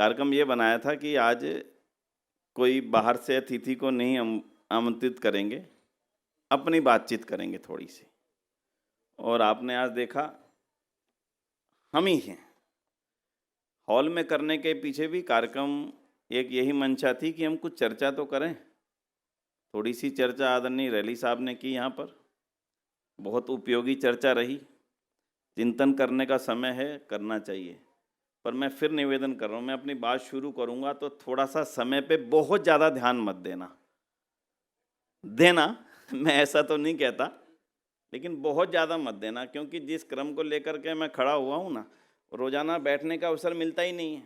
कार्यक्रम ये बनाया था कि आज कोई बाहर से अतिथि को नहीं आमंत्रित करेंगे, अपनी बातचीत करेंगे थोड़ी सी। और आपने आज देखा हम ही हैं। हॉल में करने के पीछे भी कार्यक्रम एक यही मंशा थी कि हम कुछ चर्चा तो करें। थोड़ी सी चर्चा आदरणीय रैली साहब ने की, यहाँ पर बहुत उपयोगी चर्चा रही। चिंतन करने का समय है, करना चाहिए। पर मैं फिर निवेदन कर रहा हूँ, मैं अपनी बात शुरू करूँगा तो थोड़ा सा समय पे बहुत ज़्यादा ध्यान मत देना मैं ऐसा तो नहीं कहता, लेकिन बहुत ज़्यादा मत देना, क्योंकि जिस क्रम को लेकर के मैं खड़ा हुआ हूँ ना, रोज़ाना बैठने का अवसर मिलता ही नहीं है।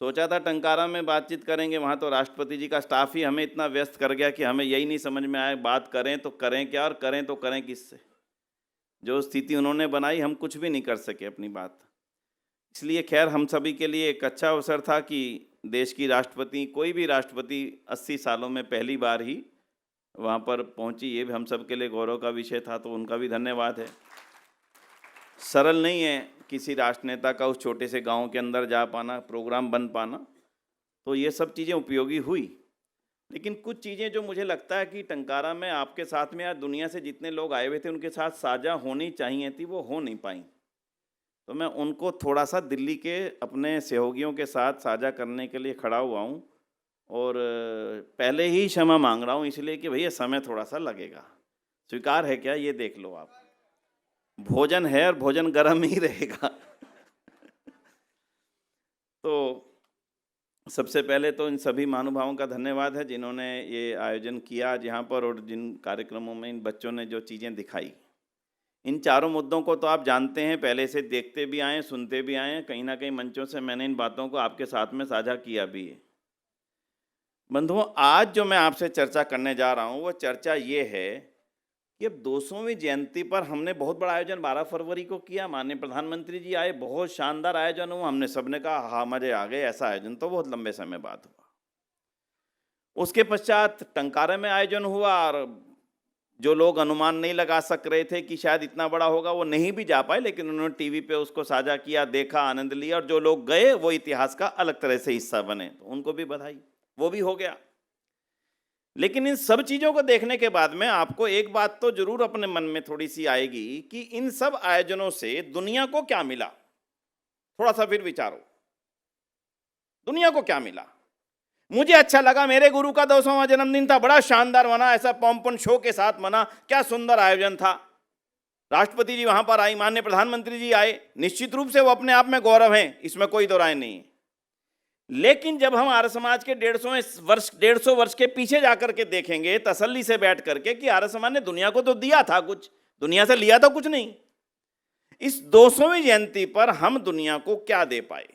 सोचा था टंकारा में बातचीत करेंगे, वहाँ तो राष्ट्रपति जी का स्टाफ ही हमें इतना व्यस्त कर गया कि हमें यही नहीं समझ में आया बात करें तो करें क्या और करें तो करें किससे। जो स्थिति उन्होंने बनाई, हम कुछ भी नहीं कर सके अपनी बात। इसलिए खैर हम सभी के लिए एक अच्छा अवसर था कि देश की राष्ट्रपति, कोई भी राष्ट्रपति 80 सालों में पहली बार ही वहाँ पर पहुँची, ये भी हम सब के लिए गौरव का विषय था, तो उनका भी धन्यवाद है। सरल नहीं है किसी राष्ट्र नेता का उस छोटे से गांव के अंदर जा पाना, प्रोग्राम बन पाना, तो ये सब चीज़ें उपयोगी हुई। लेकिन कुछ चीज़ें जो मुझे लगता है कि टंकारा में आपके साथ में या दुनिया से जितने लोग आए हुए थे उनके साथ साझा होनी चाहिए थी, वो हो नहीं पाई। तो मैं उनको थोड़ा सा दिल्ली के अपने सहयोगियों के साथ साझा करने के लिए खड़ा हुआ हूँ, और पहले ही क्षमा मांग रहा हूँ इसलिए कि भैया समय थोड़ा सा लगेगा। स्वीकार है क्या? ये देख लो आप, भोजन है और भोजन गर्म ही रहेगा। तो सबसे पहले तो इन सभी महानुभावों का धन्यवाद है जिन्होंने ये आयोजन किया आज यहाँ पर, और जिन कार्यक्रमों में इन बच्चों ने जो चीज़ें दिखाई। इन चारों मुद्दों को तो आप जानते हैं, पहले से देखते भी आए, सुनते भी आए, कहीं ना कहीं मंचों से मैंने इन बातों को आपके साथ में साझा किया भी है। बंधुओं, आज जो मैं आपसे चर्चा करने जा रहा हूँ वो चर्चा ये है कि अब 200वीं जयंती पर हमने बहुत बड़ा आयोजन 12 फरवरी को किया। माननीय प्रधानमंत्री जी आए, बहुत शानदार आयोजन हुआ। हमने सबने कहा हाँ मजे आ गए, ऐसा आयोजन तो बहुत लंबे समय बाद हुआ। उसके पश्चात टंकारा में आयोजन हुआ, और जो लोग अनुमान नहीं लगा सक रहे थे कि शायद इतना बड़ा होगा वो नहीं भी जा पाए, लेकिन उन्होंने टीवी पे उसको साझा किया, देखा, आनंद लिया, और जो लोग गए वो इतिहास का अलग तरह से हिस्सा बने, तो उनको भी बधाई, वो भी हो गया। लेकिन इन सब चीज़ों को देखने के बाद में आपको एक बात तो जरूर अपने मन में थोड़ी सी आएगी कि इन सब आयोजनों से दुनिया को क्या मिला। थोड़ा सा फिर विचारो, दुनिया को क्या मिला। मुझे अच्छा लगा, मेरे गुरु का 200वां जन्मदिन था, बड़ा शानदार मना, ऐसा पॉम्पन शो के साथ मना, क्या सुंदर आयोजन था। राष्ट्रपति जी वहां पर आई, माननीय प्रधानमंत्री जी आए, निश्चित रूप से वो अपने आप में गौरव हैं, इसमें कोई दो राय नहीं है। लेकिन जब हम आर्य समाज के 150 वर्ष के पीछे जाकर के देखेंगे तसल्ली से बैठ करके कि आर्य समाज ने दुनिया को तो दिया था कुछ, दुनिया से लिया तो कुछ नहीं। इस 200वीं जयंती पर हम दुनिया को क्या दे पाए,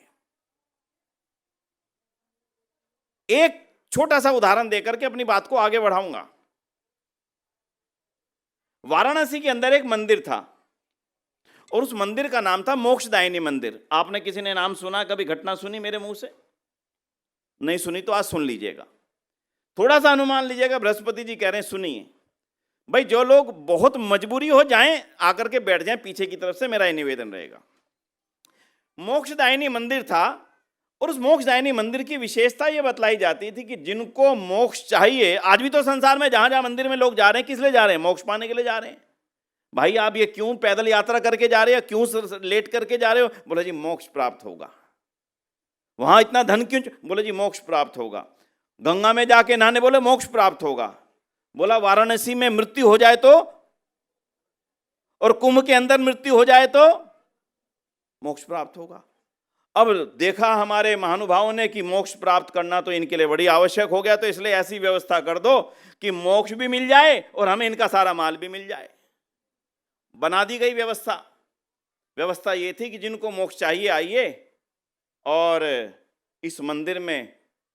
एक छोटा सा उदाहरण देकर के अपनी बात को आगे बढ़ाऊंगा। वाराणसी के अंदर एक मंदिर था, और उस मंदिर का नाम था मोक्षदायिनी मंदिर। आपने किसी ने नाम सुना, कभी घटना सुनी मेरे मुंह से? नहीं सुनी तो आज सुन लीजिएगा, थोड़ा सा अनुमान लीजिएगा। बृहस्पति जी कह रहे हैं सुनिए भाई, जो लोग बहुत मजबूरी हो जाएं आकर के बैठ जाएं पीछे की तरफ से, मेरा यह निवेदन रहेगा। मोक्षदायिनी मंदिर था, और उस मोक्षदायिनी मंदिर की विशेषता यह बतलाई जाती थी कि जिनको मोक्ष चाहिए, आज भी तो संसार में जहां जहां मंदिर में लोग जा रहे हैं, किस लिए जा रहे हैं? मोक्ष पाने के लिए जा रहे हैं। भाई आप ये क्यों पैदल यात्रा करके जा रहे हो, क्यों लेट करके जा रहे हो? बोले जी मोक्ष प्राप्त होगा। वहां इतना धन क्यों? बोले जी मोक्ष प्राप्त होगा। गंगा में जाके नहाने, बोले मोक्ष प्राप्त होगा। बोला वाराणसी में मृत्यु हो जाए तो, और कुंभ के अंदर मृत्यु हो जाए तो मोक्ष प्राप्त होगा। अब देखा हमारे महानुभावों ने कि मोक्ष प्राप्त करना तो इनके लिए बड़ी आवश्यक हो गया, तो इसलिए ऐसी व्यवस्था कर दो कि मोक्ष भी मिल जाए और हमें इनका सारा माल भी मिल जाए। बना दी गई व्यवस्था ये थी कि जिनको मोक्ष चाहिए आइए, और इस मंदिर में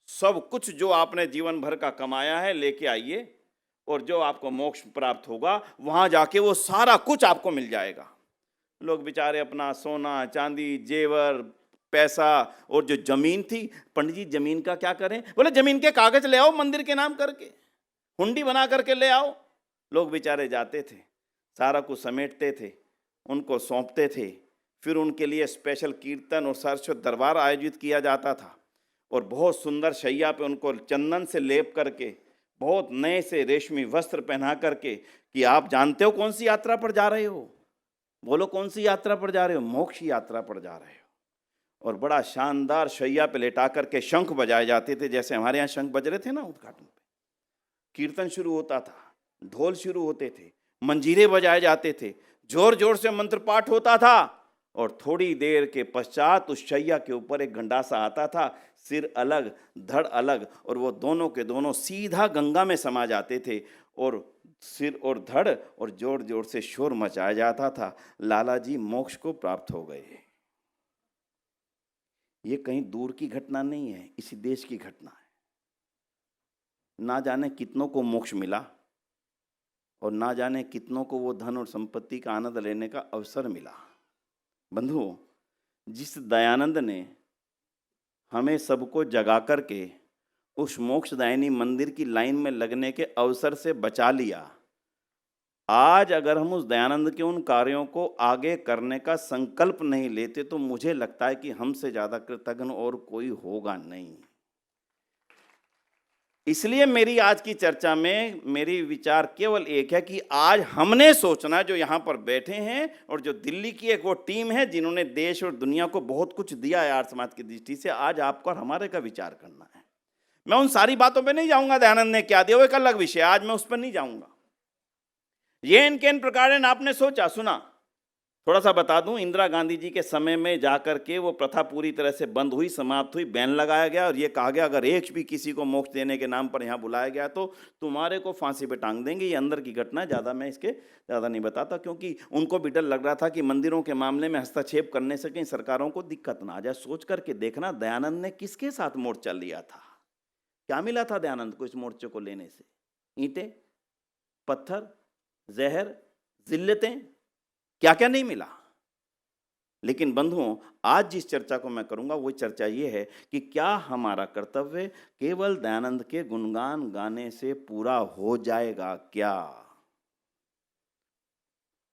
सब कुछ जो आपने जीवन भर का कमाया है लेके आइए, और जो आपको मोक्ष प्राप्त होगा वहां जाके वो सारा कुछ आपको मिल जाएगा। लोग बेचारे अपना सोना चांदी जेवर पैसा और जो जमीन थी, पंडित जी जमीन का क्या करें? बोले जमीन के कागज ले आओ, मंदिर के नाम करके हुंडी बना करके ले आओ। लोग बेचारे जाते थे, सारा कुछ समेटते थे, उनको सौंपते थे, फिर उनके लिए स्पेशल कीर्तन और सरस्वती दरबार आयोजित किया जाता था। और बहुत सुंदर शैया पे उनको चंदन से लेप करके, बहुत नए से रेशमी वस्त्र पहना करके कि आप जानते हो कौन सी यात्रा पर जा रहे हो? बोलो कौन सी यात्रा पर जा रहे हो? मोक्ष यात्रा पर जा रहे हो। और बड़ा शानदार शैया पे लेटा करके शंख बजाए जाते थे, जैसे हमारे यहाँ शंख बज रहे थे ना उद्घाटन पे। कीर्तन शुरू होता था, ढोल शुरू होते थे, मंजीरे बजाए जाते थे, जोर जोर से मंत्र पाठ होता था, और थोड़ी देर के पश्चात उस शैया के ऊपर एक गंडासा आता था, सिर अलग धड़ अलग, और वो दोनों के दोनों सीधा गंगा में समा जाते थे, और सिर और धड़ और जोर जोर से शोर मचाया जाता था, लाला जी मोक्ष को प्राप्त हो गए। ये कहीं दूर की घटना नहीं है, इसी देश की घटना है। ना जाने कितनों को मोक्ष मिला और ना जाने कितनों को वो धन और संपत्ति का आनंद लेने का अवसर मिला। बंधुओं, जिस दयानंद ने हमें सबको जगा करके उस मोक्षदायिनी मंदिर की लाइन में लगने के अवसर से बचा लिया, आज अगर हम उस दयानंद के उन कार्यों को आगे करने का संकल्प नहीं लेते तो मुझे लगता है कि हमसे ज्यादा कृतज्ञ और कोई होगा नहीं। इसलिए मेरी आज की चर्चा में मेरी विचार केवल एक है कि आज हमने सोचना, जो यहाँ पर बैठे हैं और जो दिल्ली की एक वो टीम है जिन्होंने देश और दुनिया को बहुत कुछ दिया है आर्य समाज की दृष्टि से, आज आपको और हमारे का विचार करना है। मैं उन सारी बातों पे नहीं जाऊंगा, दयानंद ने क्या दिया वो एक अलग विषय, आज मैं उस पर नहीं जाऊंगा। ये इनके इन प्रकार आपने सोचा सुना। थोड़ा सा बता दूं, इंदिरा गांधी जी के समय में जाकर के वो प्रथा पूरी तरह से बंद हुई, समाप्त हुई, बैन लगाया गया और ये कहा गया अगर एक भी किसी को मोक्ष देने के नाम पर यहाँ बुलाया गया तो तुम्हारे को फांसी पे टांग देंगे। ये अंदर की घटना, ज़्यादा मैं इसके ज़्यादा नहीं बताता, क्योंकि उनको भी डर लग रहा था कि मंदिरों के मामले में हस्तक्षेप करने से कहीं सरकारों को दिक्कत ना आ जाए। सोच करके देखना, दयानंद ने किसके साथ मोर्चा लिया था, क्या मिला था दयानंद को इस मोर्चे को लेने से? ईंटें, पत्थर, जहर, जिल्लतें, क्या क्या नहीं मिला। लेकिन बंधुओं, आज जिस चर्चा को मैं करूंगा वो चर्चा ये है कि क्या हमारा कर्तव्य केवल दयानंद के गुणगान गाने से पूरा हो जाएगा क्या?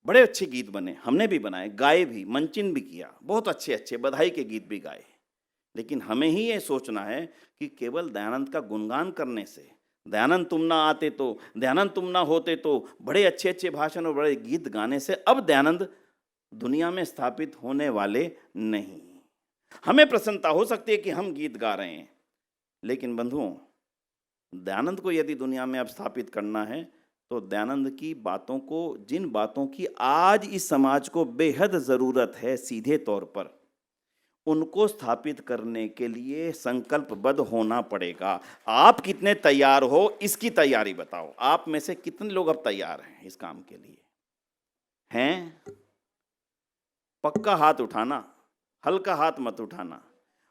बड़े अच्छे गीत बने, हमने भी बनाए, गाए भी, मंचन भी किया, बहुत अच्छे अच्छे बधाई के गीत भी गाए। लेकिन हमें ही ये सोचना है कि केवल दयानंद का गुणगान करने से, दयानंद तुम ना आते तो, दयानंद तुम ना होते तो, बड़े अच्छे अच्छे भाषण और बड़े गीत गाने से अब दयानंद दुनिया में स्थापित होने वाले नहीं। हमें प्रसन्नता हो सकती है कि हम गीत गा रहे हैं, लेकिन बंधुओं, दयानंद को यदि दुनिया में अब स्थापित करना है तो दयानंद की बातों को, जिन बातों की आज इस समाज को बेहद जरूरत है, सीधे तौर पर उनको स्थापित करने के लिए संकल्पबद्ध होना पड़ेगा। आप कितने तैयार हो, इसकी तैयारी बताओ। आप में से कितने लोग अब तैयार हैं इस काम के लिए? हैं? पक्का हाथ उठाना, हल्का हाथ मत उठाना।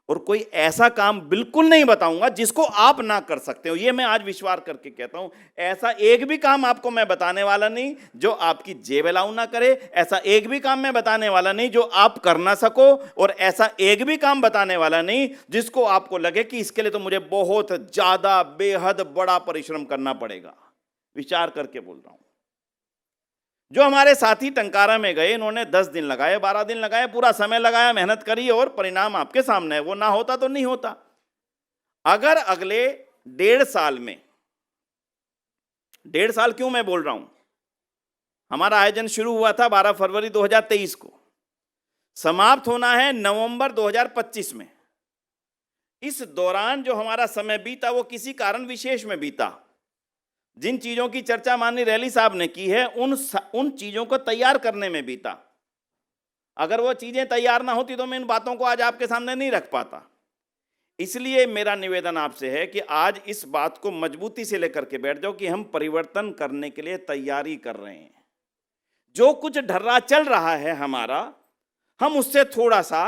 और कोई ऐसा काम बिल्कुल नहीं बताऊंगा जिसको आप ना कर सकते हो, ये मैं आज विश्वास करके कहता हूं। ऐसा एक भी काम आपको मैं बताने वाला नहीं जो आपकी जेब अलाउ ना करे, ऐसा एक भी काम मैं बताने वाला नहीं जो आप कर ना सको, और ऐसा एक भी काम बताने वाला नहीं जिसको आपको लगे कि इसके लिए तो मुझे बहुत ज्यादा बेहद बड़ा परिश्रम करना पड़ेगा। विचार करके बोल रहा हूं। जो हमारे साथी टंकारा में गए, इन्होंने 10 दिन लगाए, 12 दिन लगाए, पूरा समय लगाया, मेहनत करी, और परिणाम आपके सामने है। वो ना होता तो नहीं होता। अगर अगले 1.5 साल में, 1.5 साल क्यों मैं बोल रहा हूं, हमारा आयोजन शुरू हुआ था 12 फरवरी 2023 को, समाप्त होना है नवंबर 2025 में। इस दौरान जो हमारा समय बीता वो किसी कारण विशेष में बीता। जिन चीजों की चर्चा माननीय रैली साहब ने की है उन चीजों को तैयार करने में बीता। अगर वो चीजें तैयार ना होती तो मैं इन बातों को आज आपके सामने नहीं रख पाता। इसलिए मेरा निवेदन आपसे है कि आज इस बात को मजबूती से लेकर के बैठ जाओ कि हम परिवर्तन करने के लिए तैयारी कर रहे हैं। जो कुछ ढर्रा चल रहा है हमारा, हम उससे थोड़ा सा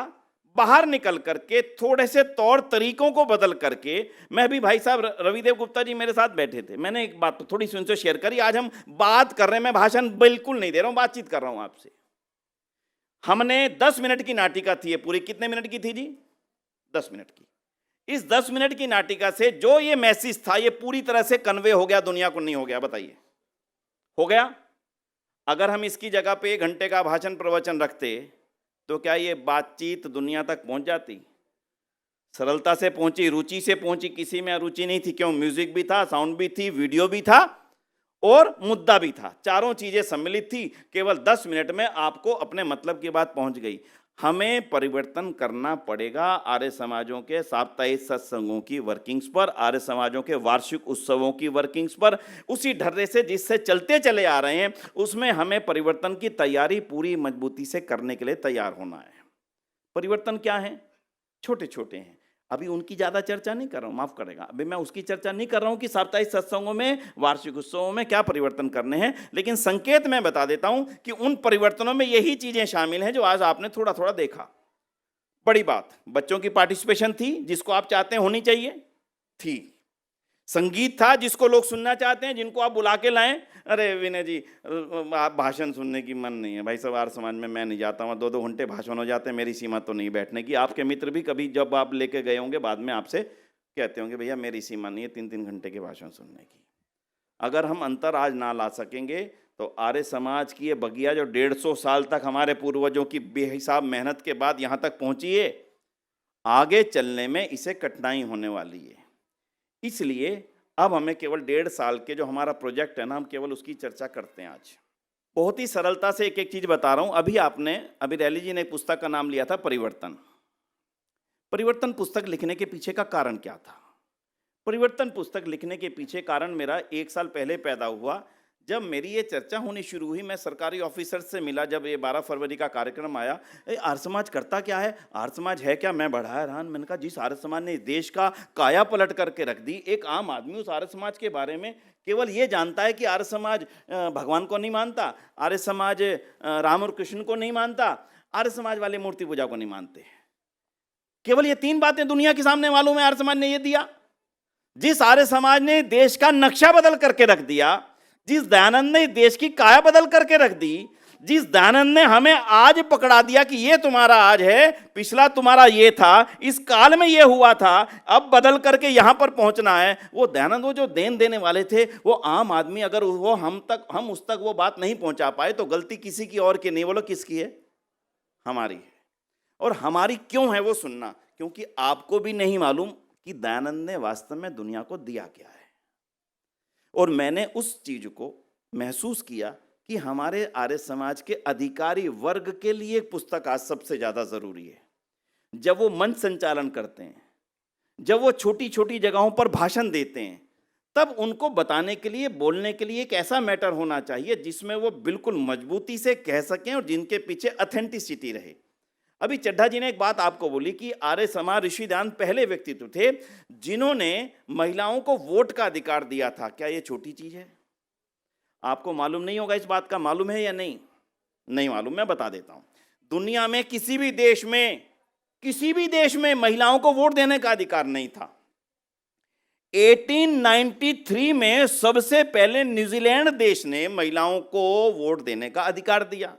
बाहर निकल करके, थोड़े से तौर तरीकों को बदल करके, मैं भी, भाई साहब रविदेव गुप्ता जी मेरे साथ बैठे थे, मैंने एक बात थोड़ी सी उनसे शेयर करी। आज हम बात कर रहे हैं, मैं भाषण बिल्कुल नहीं दे रहा हूं, बातचीत कर रहा हूं आपसे। हमने 10 मिनट की नाटिका थी, पूरी कितने मिनट की थी जी? 10 मिनट की। इस 10 मिनट की नाटिका से जो ये मैसेज था ये पूरी तरह से कन्वे हो गया, दुनिया को नहीं हो गया? बताइए, हो गया? अगर हम इसकी जगह पे 1 घंटे का भाषण प्रवचन रखते तो क्या ये बातचीत दुनिया तक पहुंच जाती? सरलता से पहुंची, रुचि से पहुंची, किसी में रुचि नहीं थी। क्यों? म्यूजिक भी था, साउंड भी थी, वीडियो भी था और मुद्दा भी था। चारों चीजें सम्मिलित थी। केवल 10 मिनट में आपको अपने मतलब की बात पहुंच गई। हमें परिवर्तन करना पड़ेगा आर्य समाजों के साप्ताहिक सत्संगों की वर्किंग्स पर, आर्य समाजों के वार्षिक उत्सवों की वर्किंग्स पर। उसी ढर्रे से जिससे चलते चले आ रहे हैं, उसमें हमें परिवर्तन की तैयारी पूरी मजबूती से करने के लिए तैयार होना है। परिवर्तन क्या है? छोटे छोटे हैं। अभी उनकी ज्यादा चर्चा नहीं कर रहा हूं, माफ करेगा। अभी मैं उसकी चर्चा नहीं कर रहा हूं कि साप्ताहिक सत्संगों में, वार्षिक उत्सवों में क्या परिवर्तन करने हैं, लेकिन संकेत मैं बता देता हूं कि उन परिवर्तनों में यही चीजें शामिल हैं जो आज आपने थोड़ा थोड़ा देखा। बड़ी बात, बच्चों की पार्टिसिपेशन थी, जिसको आप चाहते हैं होनी चाहिए, थी। संगीत था, जिसको लोग सुनना चाहते हैं, जिनको आप बुला के लाएं। अरे विनय जी, आप भाषण सुनने की मन नहीं है भाई साहब, आर्य समाज में मैं नहीं जाता हूँ, 2-2 घंटे भाषण हो जाते हैं, मेरी सीमा तो नहीं बैठने की। आपके मित्र भी कभी जब आप लेके गए होंगे बाद में आपसे कहते होंगे भैया मेरी सीमा नहीं है 3-3 घंटे के भाषण सुनने की। अगर हम अंतर आज ना ला सकेंगे तो आर्य समाज की ये बगिया जो 150 साल तक हमारे पूर्वजों की बेहिसाब मेहनत के बाद यहाँ तक पहुँची है, आगे चलने में इसे कठिनाई होने वाली है। इसलिए अब हमें केवल 1.5 साल के जो हमारा प्रोजेक्ट है ना, हम केवल उसकी चर्चा करते हैं आज। बहुत ही सरलता से एक एक चीज बता रहा हूं। अभी रैली जी ने एक पुस्तक का नाम लिया था परिवर्तन। परिवर्तन पुस्तक लिखने के पीछे का कारण क्या था? परिवर्तन पुस्तक लिखने के पीछे कारण मेरा 1 साल पहले पैदा हुआ, जब मेरी ये चर्चा होनी शुरू हुई। मैं सरकारी ऑफिसर से मिला जब ये 12 फरवरी का कार्यक्रम आया। आर्य समाज करता क्या है, आर्य समाज है क्या? मैं बड़ा हैरान। मैंने कहा जिस आर्य समाज ने देश का काया पलट करके रख दी, एक आम आदमी उस आर्य समाज के बारे में केवल ये जानता है कि आर्य समाज भगवान को नहीं मानता, आर्य समाज राम और कृष्ण को नहीं मानता, आर्य समाज वाले मूर्ति पूजा को नहीं मानते। केवल ये 3 बातें दुनिया के सामने मालूम है आर्य समाज ने ये दिया। जिस आर्य समाज ने देश का नक्शा बदल करके रख दिया, जिस दयानंद ने देश की काया बदल करके रख दी, जिस दयानंद ने हमें आज पकड़ा दिया कि ये तुम्हारा आज है, पिछला तुम्हारा ये था, इस काल में ये हुआ था, अब बदल करके यहां पर पहुंचना है, वो दयानंद, वो जो देन देने वाले थे, वो आम आदमी अगर वो हम उस तक वो बात नहीं पहुंचा पाए तो गलती किसी की और की नहीं। बोलो किसकी है? हमारी है। और हमारी क्यों है वो सुनना, क्योंकि आपको भी नहीं मालूम कि दयानंद ने वास्तव में दुनिया को दिया क्या है। और मैंने उस चीज को महसूस किया कि हमारे आर्य समाज के अधिकारी वर्ग के लिए एक पुस्तक आज सबसे ज्यादा जरूरी है। जब वो मंच संचालन करते हैं, जब वो छोटी छोटी जगहों पर भाषण देते हैं, तब उनको बताने के लिए, बोलने के लिए एक ऐसा मैटर होना चाहिए जिसमें वो बिल्कुल मजबूती से कह सकें और जिनके पीछे ऑथेंटिसिटी रहे। अभी चड्ढा जी ने एक बात आपको बोली कि आर्य समाज ऋषि दयानंद पहले व्यक्तित्व थे जिन्होंने महिलाओं को वोट का अधिकार दिया था। क्या ये छोटी चीज है? आपको मालूम नहीं होगा इस बात का, मालूम है या नहीं? नहीं मालूम, मैं बता देता हूं। दुनिया में किसी भी देश में महिलाओं को वोट देने का अधिकार नहीं था। 1893 में सबसे पहले न्यूजीलैंड देश ने महिलाओं को वोट देने का अधिकार दिया।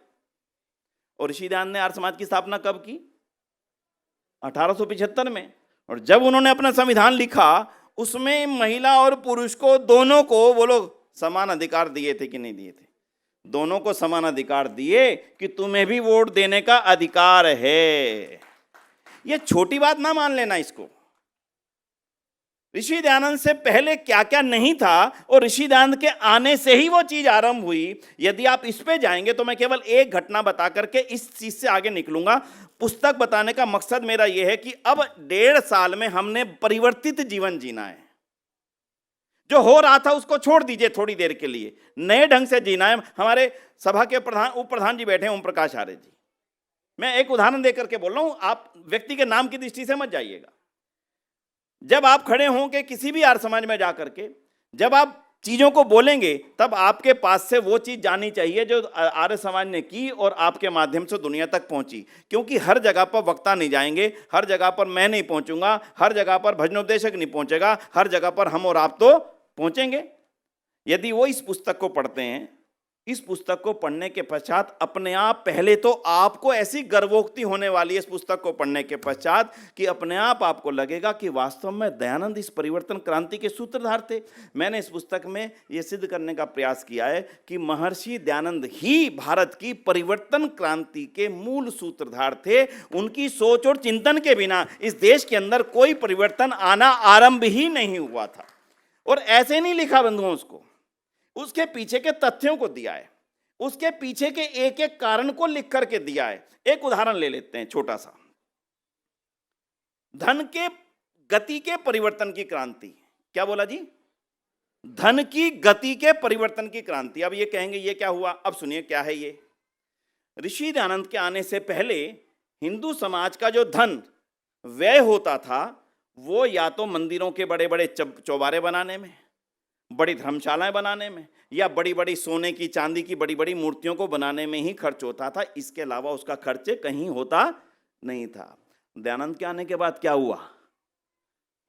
और ऋषि दयानंद ने आर्य समाज की स्थापना कब की? 1875 में। और जब उन्होंने अपना संविधान लिखा, उसमें महिला और पुरुष को, दोनों को वो लोग समान अधिकार दिए थे कि नहीं दिए थे? दोनों को समान अधिकार दिए कि तुम्हें भी वोट देने का अधिकार है। ये छोटी बात ना मान लेना इसको। ऋषि दयानंद से पहले क्या क्या नहीं था और ऋषि दयानंद के आने से ही वो चीज आरंभ हुई। यदि आप इस पे जाएंगे तो मैं केवल एक घटना बता करके इस चीज से आगे निकलूंगा। पुस्तक बताने का मकसद मेरा यह है कि अब 1.5 साल में हमने परिवर्तित जीवन जीना है। जो हो रहा था उसको छोड़ दीजिए थोड़ी देर के लिए, नए ढंग से जीना है। हमारे सभा के उप प्रधान जी बैठे हैं, ओम प्रकाश आर्य जी। मैं एक उदाहरण देकर के बोल रहा हूं, आप व्यक्ति के नाम की दृष्टि से मत जाइएगा। जब आप खड़े होंगे किसी भी आर्य समाज में जाकर के, जब आप चीजों को बोलेंगे, तब आपके पास से वो चीज जानी चाहिए जो आर्य समाज ने की और आपके माध्यम से दुनिया तक पहुंची। क्योंकि हर जगह पर वक्ता नहीं जाएंगे, हर जगह पर मैं नहीं पहुंचूंगा, हर जगह पर भजनोपदेशक नहीं पहुंचेगा, हर जगह पर हम और आप तो पहुंचेंगे। यदि वो इस पुस्तक को पढ़ते हैं, इस पुस्तक को पढ़ने के पश्चात अपने आप, पहले तो आपको ऐसी गर्वोक्ति होने वाली है इस पुस्तक को पढ़ने के पश्चात कि अपने आप आपको लगेगा कि वास्तव में दयानंद इस परिवर्तन क्रांति के सूत्रधार थे। मैंने इस पुस्तक में यह सिद्ध करने का प्रयास किया है कि महर्षि दयानंद ही भारत की परिवर्तन क्रांति के मूल सूत्रधार थे। उनकी सोच और चिंतन के बिना इस देश के अंदर कोई परिवर्तन आना आरंभ ही नहीं हुआ था। और ऐसे नहीं लिखा बंधुओं, उसके पीछे के तथ्यों को दिया है, उसके पीछे के एक एक कारण को लिख करके दिया है। एक उदाहरण ले लेते हैं छोटा सा, धन के गति के परिवर्तन की क्रांति। क्या बोला जी? धन की गति के परिवर्तन की क्रांति। अब ये कहेंगे ये क्या हुआ? अब सुनिए क्या है ये। ऋषि दयानंद के आने से पहले हिंदू समाज का जो धन व्यय होता था वो या तो मंदिरों के बड़े बड़े चौबारे बनाने में, बड़ी धर्मशालाएं बनाने में, या बड़ी बड़ी सोने की चांदी की बड़ी बड़ी मूर्तियों को बनाने में ही खर्च होता था। इसके अलावा उसका खर्च कहीं होता नहीं था। दयानंद के आने के बाद क्या हुआ?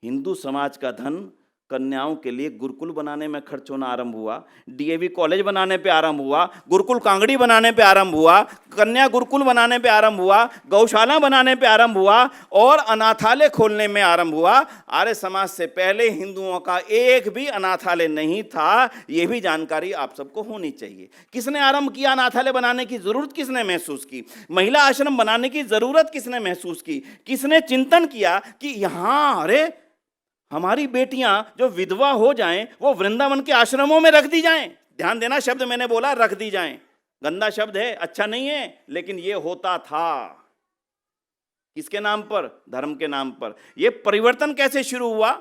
हिंदू समाज का धन कन्याओं के लिए गुरुकुल बनाने में खर्च होना आरंभ हुआ, डीएवी कॉलेज बनाने पे आरंभ हुआ, गुरुकुल कांगड़ी बनाने पे आरंभ हुआ, कन्या गुरुकुल बनाने पे आरंभ हुआ, गौशाला बनाने पे आरंभ हुआ और अनाथालय खोलने में आरंभ हुआ। आर्य समाज से पहले हिंदुओं का एक भी अनाथालय नहीं था। यह भी जानकारी आप सबको होनी चाहिए। किसने आरंभ किया? अनाथालय बनाने की जरूरत किसने महसूस की? महिला आश्रम बनाने की जरूरत किसने महसूस की? किसने चिंतन किया कि यहां अरे हमारी बेटियां जो विधवा हो जाएं वो वृंदावन के आश्रमों में रख दी जाएं? ध्यान देना, शब्द मैंने बोला रख दी जाएं, गंदा शब्द है, अच्छा नहीं है, लेकिन ये होता था। किसके नाम पर? धर्म के नाम पर। ये परिवर्तन कैसे शुरू हुआ?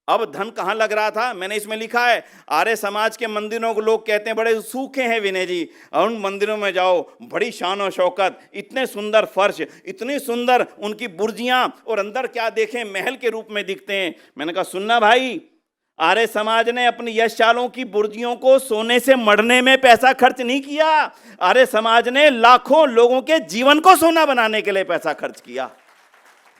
अब धन कहां लग रहा था? मैंने इसमें लिखा है, आर्य समाज के मंदिरों को लोग कहते हैं बड़े सूखे हैं विनय जी, और उन मंदिरों में जाओ बड़ी शान और शौकत, इतने सुंदर फर्श, इतनी सुंदर उनकी बुर्जियां, और अंदर क्या देखें, महल के रूप में दिखते हैं। मैंने कहा सुनना भाई, आर्य समाज ने अपनी यशशालों की बुर्जियों को सोने से मढ़ने में पैसा खर्च नहीं किया। आर्य समाज ने लाखों लोगों के जीवन को सोना बनाने के लिए पैसा खर्च किया।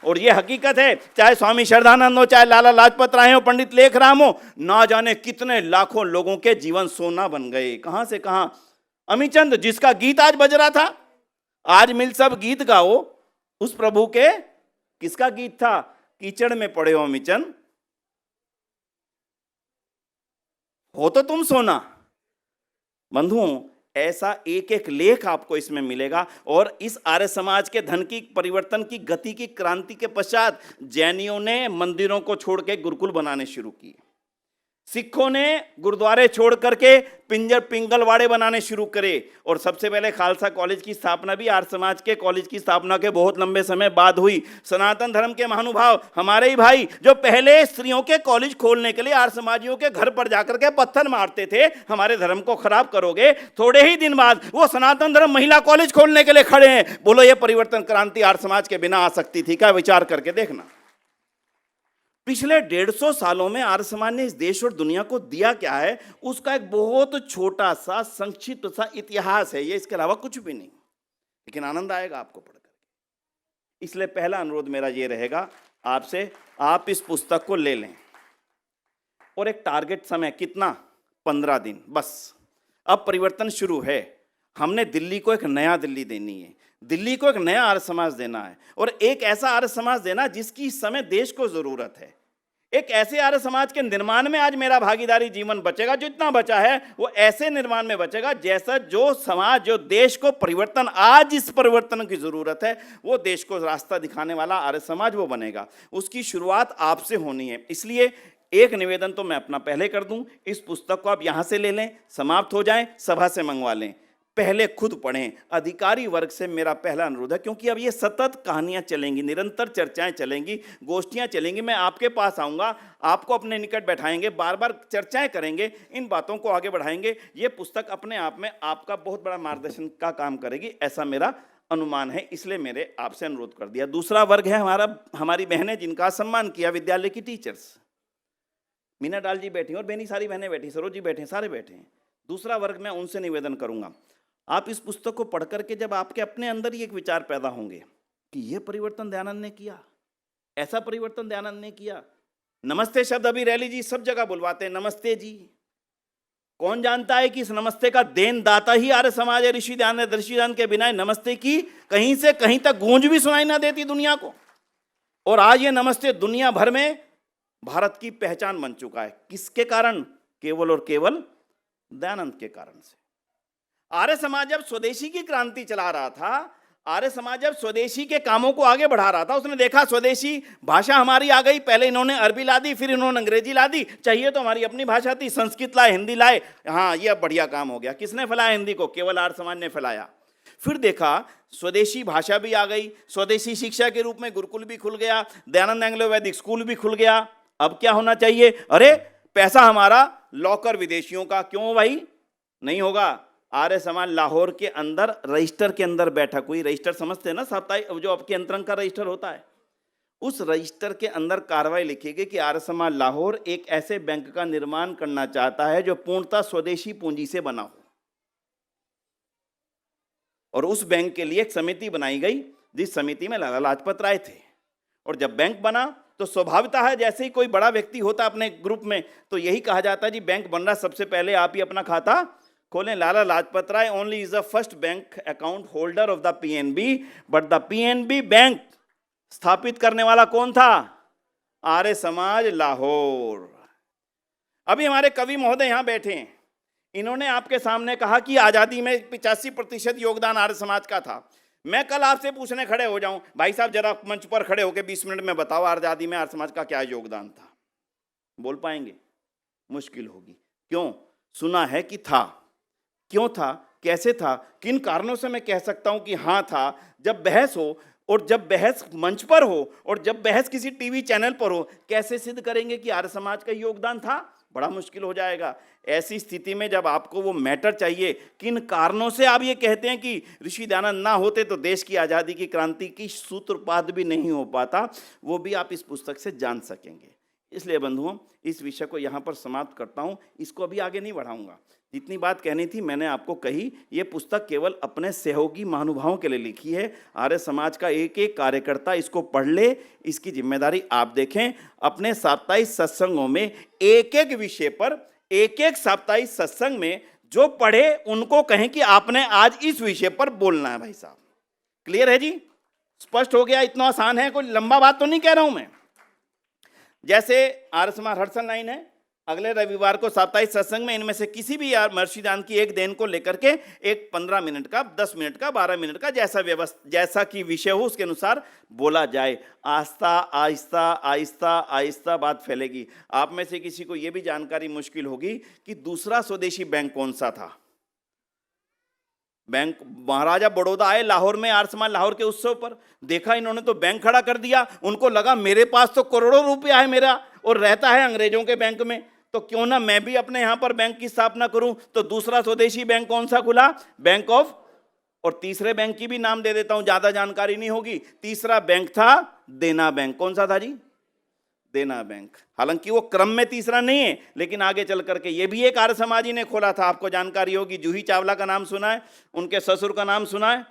और ये हकीकत है, चाहे स्वामी श्रद्धानंद हो, चाहे लाला लाजपत राय हो, पंडित लेखराम हो, ना जाने कितने लाखों लोगों के जीवन सोना बन गए। कहां से कहां। अमीचंद जिसका गीत आज बज रहा था, आज मिल सब गीत गाओ, उस प्रभु के किसका गीत था? कीचड़ में पड़े हो अमीचंद, हो तो तुम सोना। बंधुओं, ऐसा एक एक लेख आपको इसमें मिलेगा। और इस आर्य समाज के धन की परिवर्तन की गति की क्रांति के पश्चात जैनियों ने मंदिरों को छोड़ के गुरुकुल बनाने शुरू किए, सिखों ने गुरुद्वारे छोड़ करके पिंगलवाड़े बनाने शुरू करे, और सबसे पहले खालसा कॉलेज की स्थापना भी आर्य समाज के कॉलेज की स्थापना के बहुत लंबे समय बाद हुई। सनातन धर्म के महानुभाव हमारे ही भाई जो पहले स्त्रियों के कॉलेज खोलने के लिए आर्य समाजियों के घर पर जाकर के पत्थर मारते थे, हमारे धर्म को खराब करोगे, थोड़े ही दिन बाद वो सनातन धर्म महिला कॉलेज खोलने के लिए खड़े हैं। बोलो ये परिवर्तन क्रांति आर्य समाज के बिना आ सकती थी क्या? विचार करके देखना। पिछले 150 सालों में आर्य समाज ने इस देश और दुनिया को दिया क्या है, उसका एक बहुत छोटा सा संक्षिप्त सा इतिहास है ये, इसके अलावा कुछ भी नहीं। लेकिन आनंद आएगा आपको पढ़ करके। इसलिए पहला अनुरोध मेरा ये रहेगा आपसे, आप इस पुस्तक को ले लें और एक टारगेट समय कितना? 15 दिन बस। अब परिवर्तन शुरू है। हमने दिल्ली को एक नया दिल्ली देनी है, दिल्ली को एक नया आर्य समाज देना है, और एक ऐसा आर्य समाज देना जिसकी इस समय देश को जरूरत है। एक ऐसे आर्य समाज के निर्माण में आज मेरा भागीदारी जीवन बचेगा, जो इतना बचा है वो ऐसे निर्माण में बचेगा जैसा जो समाज, जो देश को परिवर्तन, आज इस परिवर्तन की जरूरत है, वो देश को रास्ता दिखाने वाला आर्य समाज वो बनेगा। उसकी शुरुआत आपसे होनी है। इसलिए एक निवेदन तो मैं अपना पहले कर दूं, इस पुस्तक को आप यहां से ले लें, समाप्त हो जाए, सभा से मंगवा लें, पहले खुद पढ़ें। अधिकारी वर्ग से मेरा पहला अनुरोध है, क्योंकि अब ये सतत कहानियां चलेंगी, निरंतर चर्चाएं चलेंगी, गोष्ठियां चलेंगी। मैं आपके पास आऊंगा, आपको अपने निकट बैठाएंगे, बार बार चर्चाएं करेंगे, इन बातों को आगे बढ़ाएंगे। ये पुस्तक अपने आप में आपका बहुत बड़ा मार्गदर्शन का काम करेगी, ऐसा मेरा अनुमान है। इसलिए मेरे आपसे अनुरोध कर दिया। दूसरा वर्ग है हमारी बहनें जिनका सम्मान किया, विद्यालय की टीचर्स। मीना डाल जी बैठी और बेनी सारी बहनें बैठी, सरोज जी बैठे, सारे बैठे हैं। दूसरा वर्ग मैं उनसे निवेदन करूंगा, आप इस पुस्तक को पढ़ करके जब आपके अपने अंदर ही एक विचार पैदा होंगे कि यह परिवर्तन दयानंद ने किया, ऐसा परिवर्तन दयानंद ने किया। नमस्ते शब्द अभी रैली जी सब जगह बुलवाते हैं, नमस्ते जी, कौन जानता है कि इस नमस्ते का देनदाता ही आर्य समाज है। ऋषिदान के बिना नमस्ते की कहीं से कहीं तक गूंज भी सुनाई ना देती दुनिया को। और आज ये नमस्ते दुनिया भर में भारत की पहचान बन चुका है। किसके कारण? केवल और केवल दयानंद के कारण से। आर्य समाज जब स्वदेशी की क्रांति चला रहा था, आर्य समाज जब स्वदेशी के कामों को आगे बढ़ा रहा था, उसने देखा स्वदेशी भाषा हमारी आ गई। पहले इन्होंने अरबी ला दी, फिर इन्होंने अंग्रेजी ला दी। चाहिए तो हमारी अपनी भाषा थी, संस्कृत लाए, हिंदी लाए। हाँ, ये अब बढ़िया काम हो गया। किसने फैलाया हिंदी को? केवल आर्य समाज ने फैलाया। फिर देखा स्वदेशी भाषा भी आ गई, स्वदेशी शिक्षा के रूप में गुरुकुल भी खुल गया, दयानंद एंग्लो वैदिक स्कूल भी खुल गया। अब क्या होना चाहिए? अरे पैसा हमारा लॉकर विदेशियों का। क्यों भाई? नहीं होगा। आर्य समाज लाहौर के अंदर रजिस्टर के अंदर बैठा, कोई रजिस्टर समझते हैं ना, साप्ताहिक जो आपके अंतरंग का रजिस्टर होता है, उस रजिस्टर के अंदर कार्रवाई लिखेगी कि आर्य समाज लाहौर एक ऐसे बैंक का निर्माण करना चाहता है जो पूर्णतः स्वदेशी पूंजी से बना हो। और उस बैंक के लिए एक समिति बनाई गई, जिस समिति में लाला लाजपत राय थे। और जब बैंक बना तो स्वाभाविकता है, जैसे ही कोई बड़ा व्यक्ति होता अपने ग्रुप में, तो यही कहा जाता है जी बैंक बन रहा, सबसे पहले आप ही अपना खाता खोलें। Lala Lajpat Rai only is the first bank account holder of the PNB, but the PNB bank स्थापित करने वाला कौन था? आर्य समाज लाहौर। अभी हमारे कवि महोदय यहां बैठे हैं, इन्होंने आपके सामने कहा कि आजादी में 85% योगदान आर्य समाज का था। मैं कल आपसे पूछने खड़े हो जाऊं, भाई साहब जरा मंच पर खड़े होकर 20 मिनट में बताओ आजादी में आर्य समाज का क्या योगदान था? बोल पाएंगे? मुश्किल होगी। क्यों? सुना है कि था। क्यों था? कैसे था? किन कारणों से मैं कह सकता हूं कि हाँ था? जब बहस हो, और जब बहस मंच पर हो, और जब बहस किसी टीवी चैनल पर हो, कैसे सिद्ध करेंगे कि आर्य समाज का योगदान था? बड़ा मुश्किल हो जाएगा। ऐसी स्थिति में जब आपको वो मैटर चाहिए, किन कारणों से आप ये कहते हैं कि ऋषि दयानंद ना होते तो देश की आज़ादी की क्रांति की सूत्रपात भी नहीं हो पाता, वो भी आप इस पुस्तक से जान सकेंगे। इसलिए बंधुओं, इस विषय को यहाँ पर समाप्त करता हूँ, इसको अभी आगे नहीं बढ़ाऊंगा। जितनी बात कहनी थी मैंने आपको कही। ये पुस्तक केवल अपने सहयोगी महानुभावों के लिए लिखी है। आर्य समाज का एक एक कार्यकर्ता इसको पढ़ ले, इसकी जिम्मेदारी आप देखें। अपने साप्ताहिक सत्संगों में एक एक विषय पर, एक एक साप्ताहिक सत्संग में जो पढ़े उनको कहें कि आपने आज इस विषय पर बोलना है। भाई साहब, क्लियर है जी? स्पष्ट हो गया? इतना आसान है, कोई लंबा बात तो नहीं कह रहा हूं मैं। जैसे आर्य समाज हडसन लाइन है, अगले रविवार को साप्ताहिक सत्संग में इनमें से किसी भी महर्षिदान की एक देन को लेकर के एक 15 मिनट का, 10 मिनट का, 12 मिनट का, जैसा कि विषय हो उसके अनुसार बोला जाए। आस्ता आहिस्ता आहिस्ता आहिस्ता बात फैलेगी। आप में से किसी को यह भी जानकारी मुश्किल होगी कि दूसरा स्वदेशी बैंक कौन सा था। बैंक महाराजा बड़ौदा आए लाहौर में, आर्य समाज लाहौर के उत्सव पर, देखा इन्होंने तो बैंक खड़ा कर दिया। उनको लगा मेरे पास तो करोड़ों रुपया है मेरा, और रहता है अंग्रेजों के बैंक में, तो क्यों ना मैं भी अपने यहां पर बैंक की स्थापना करूं। तो दूसरा स्वदेशी बैंक कौन सा खुला? बैंक ऑफ, और तीसरे बैंक की भी नाम दे देता हूं, ज्यादा जानकारी नहीं होगी। तीसरा बैंक था देना बैंक। कौन सा था जी? देना बैंक। हालांकि वो क्रम में तीसरा नहीं है, लेकिन आगे चल करके ये भी एक आर्य समाजी ने खोला था। आपको जानकारी होगी, जूही चावला का नाम सुना है? उनके ससुर का नाम सुना है?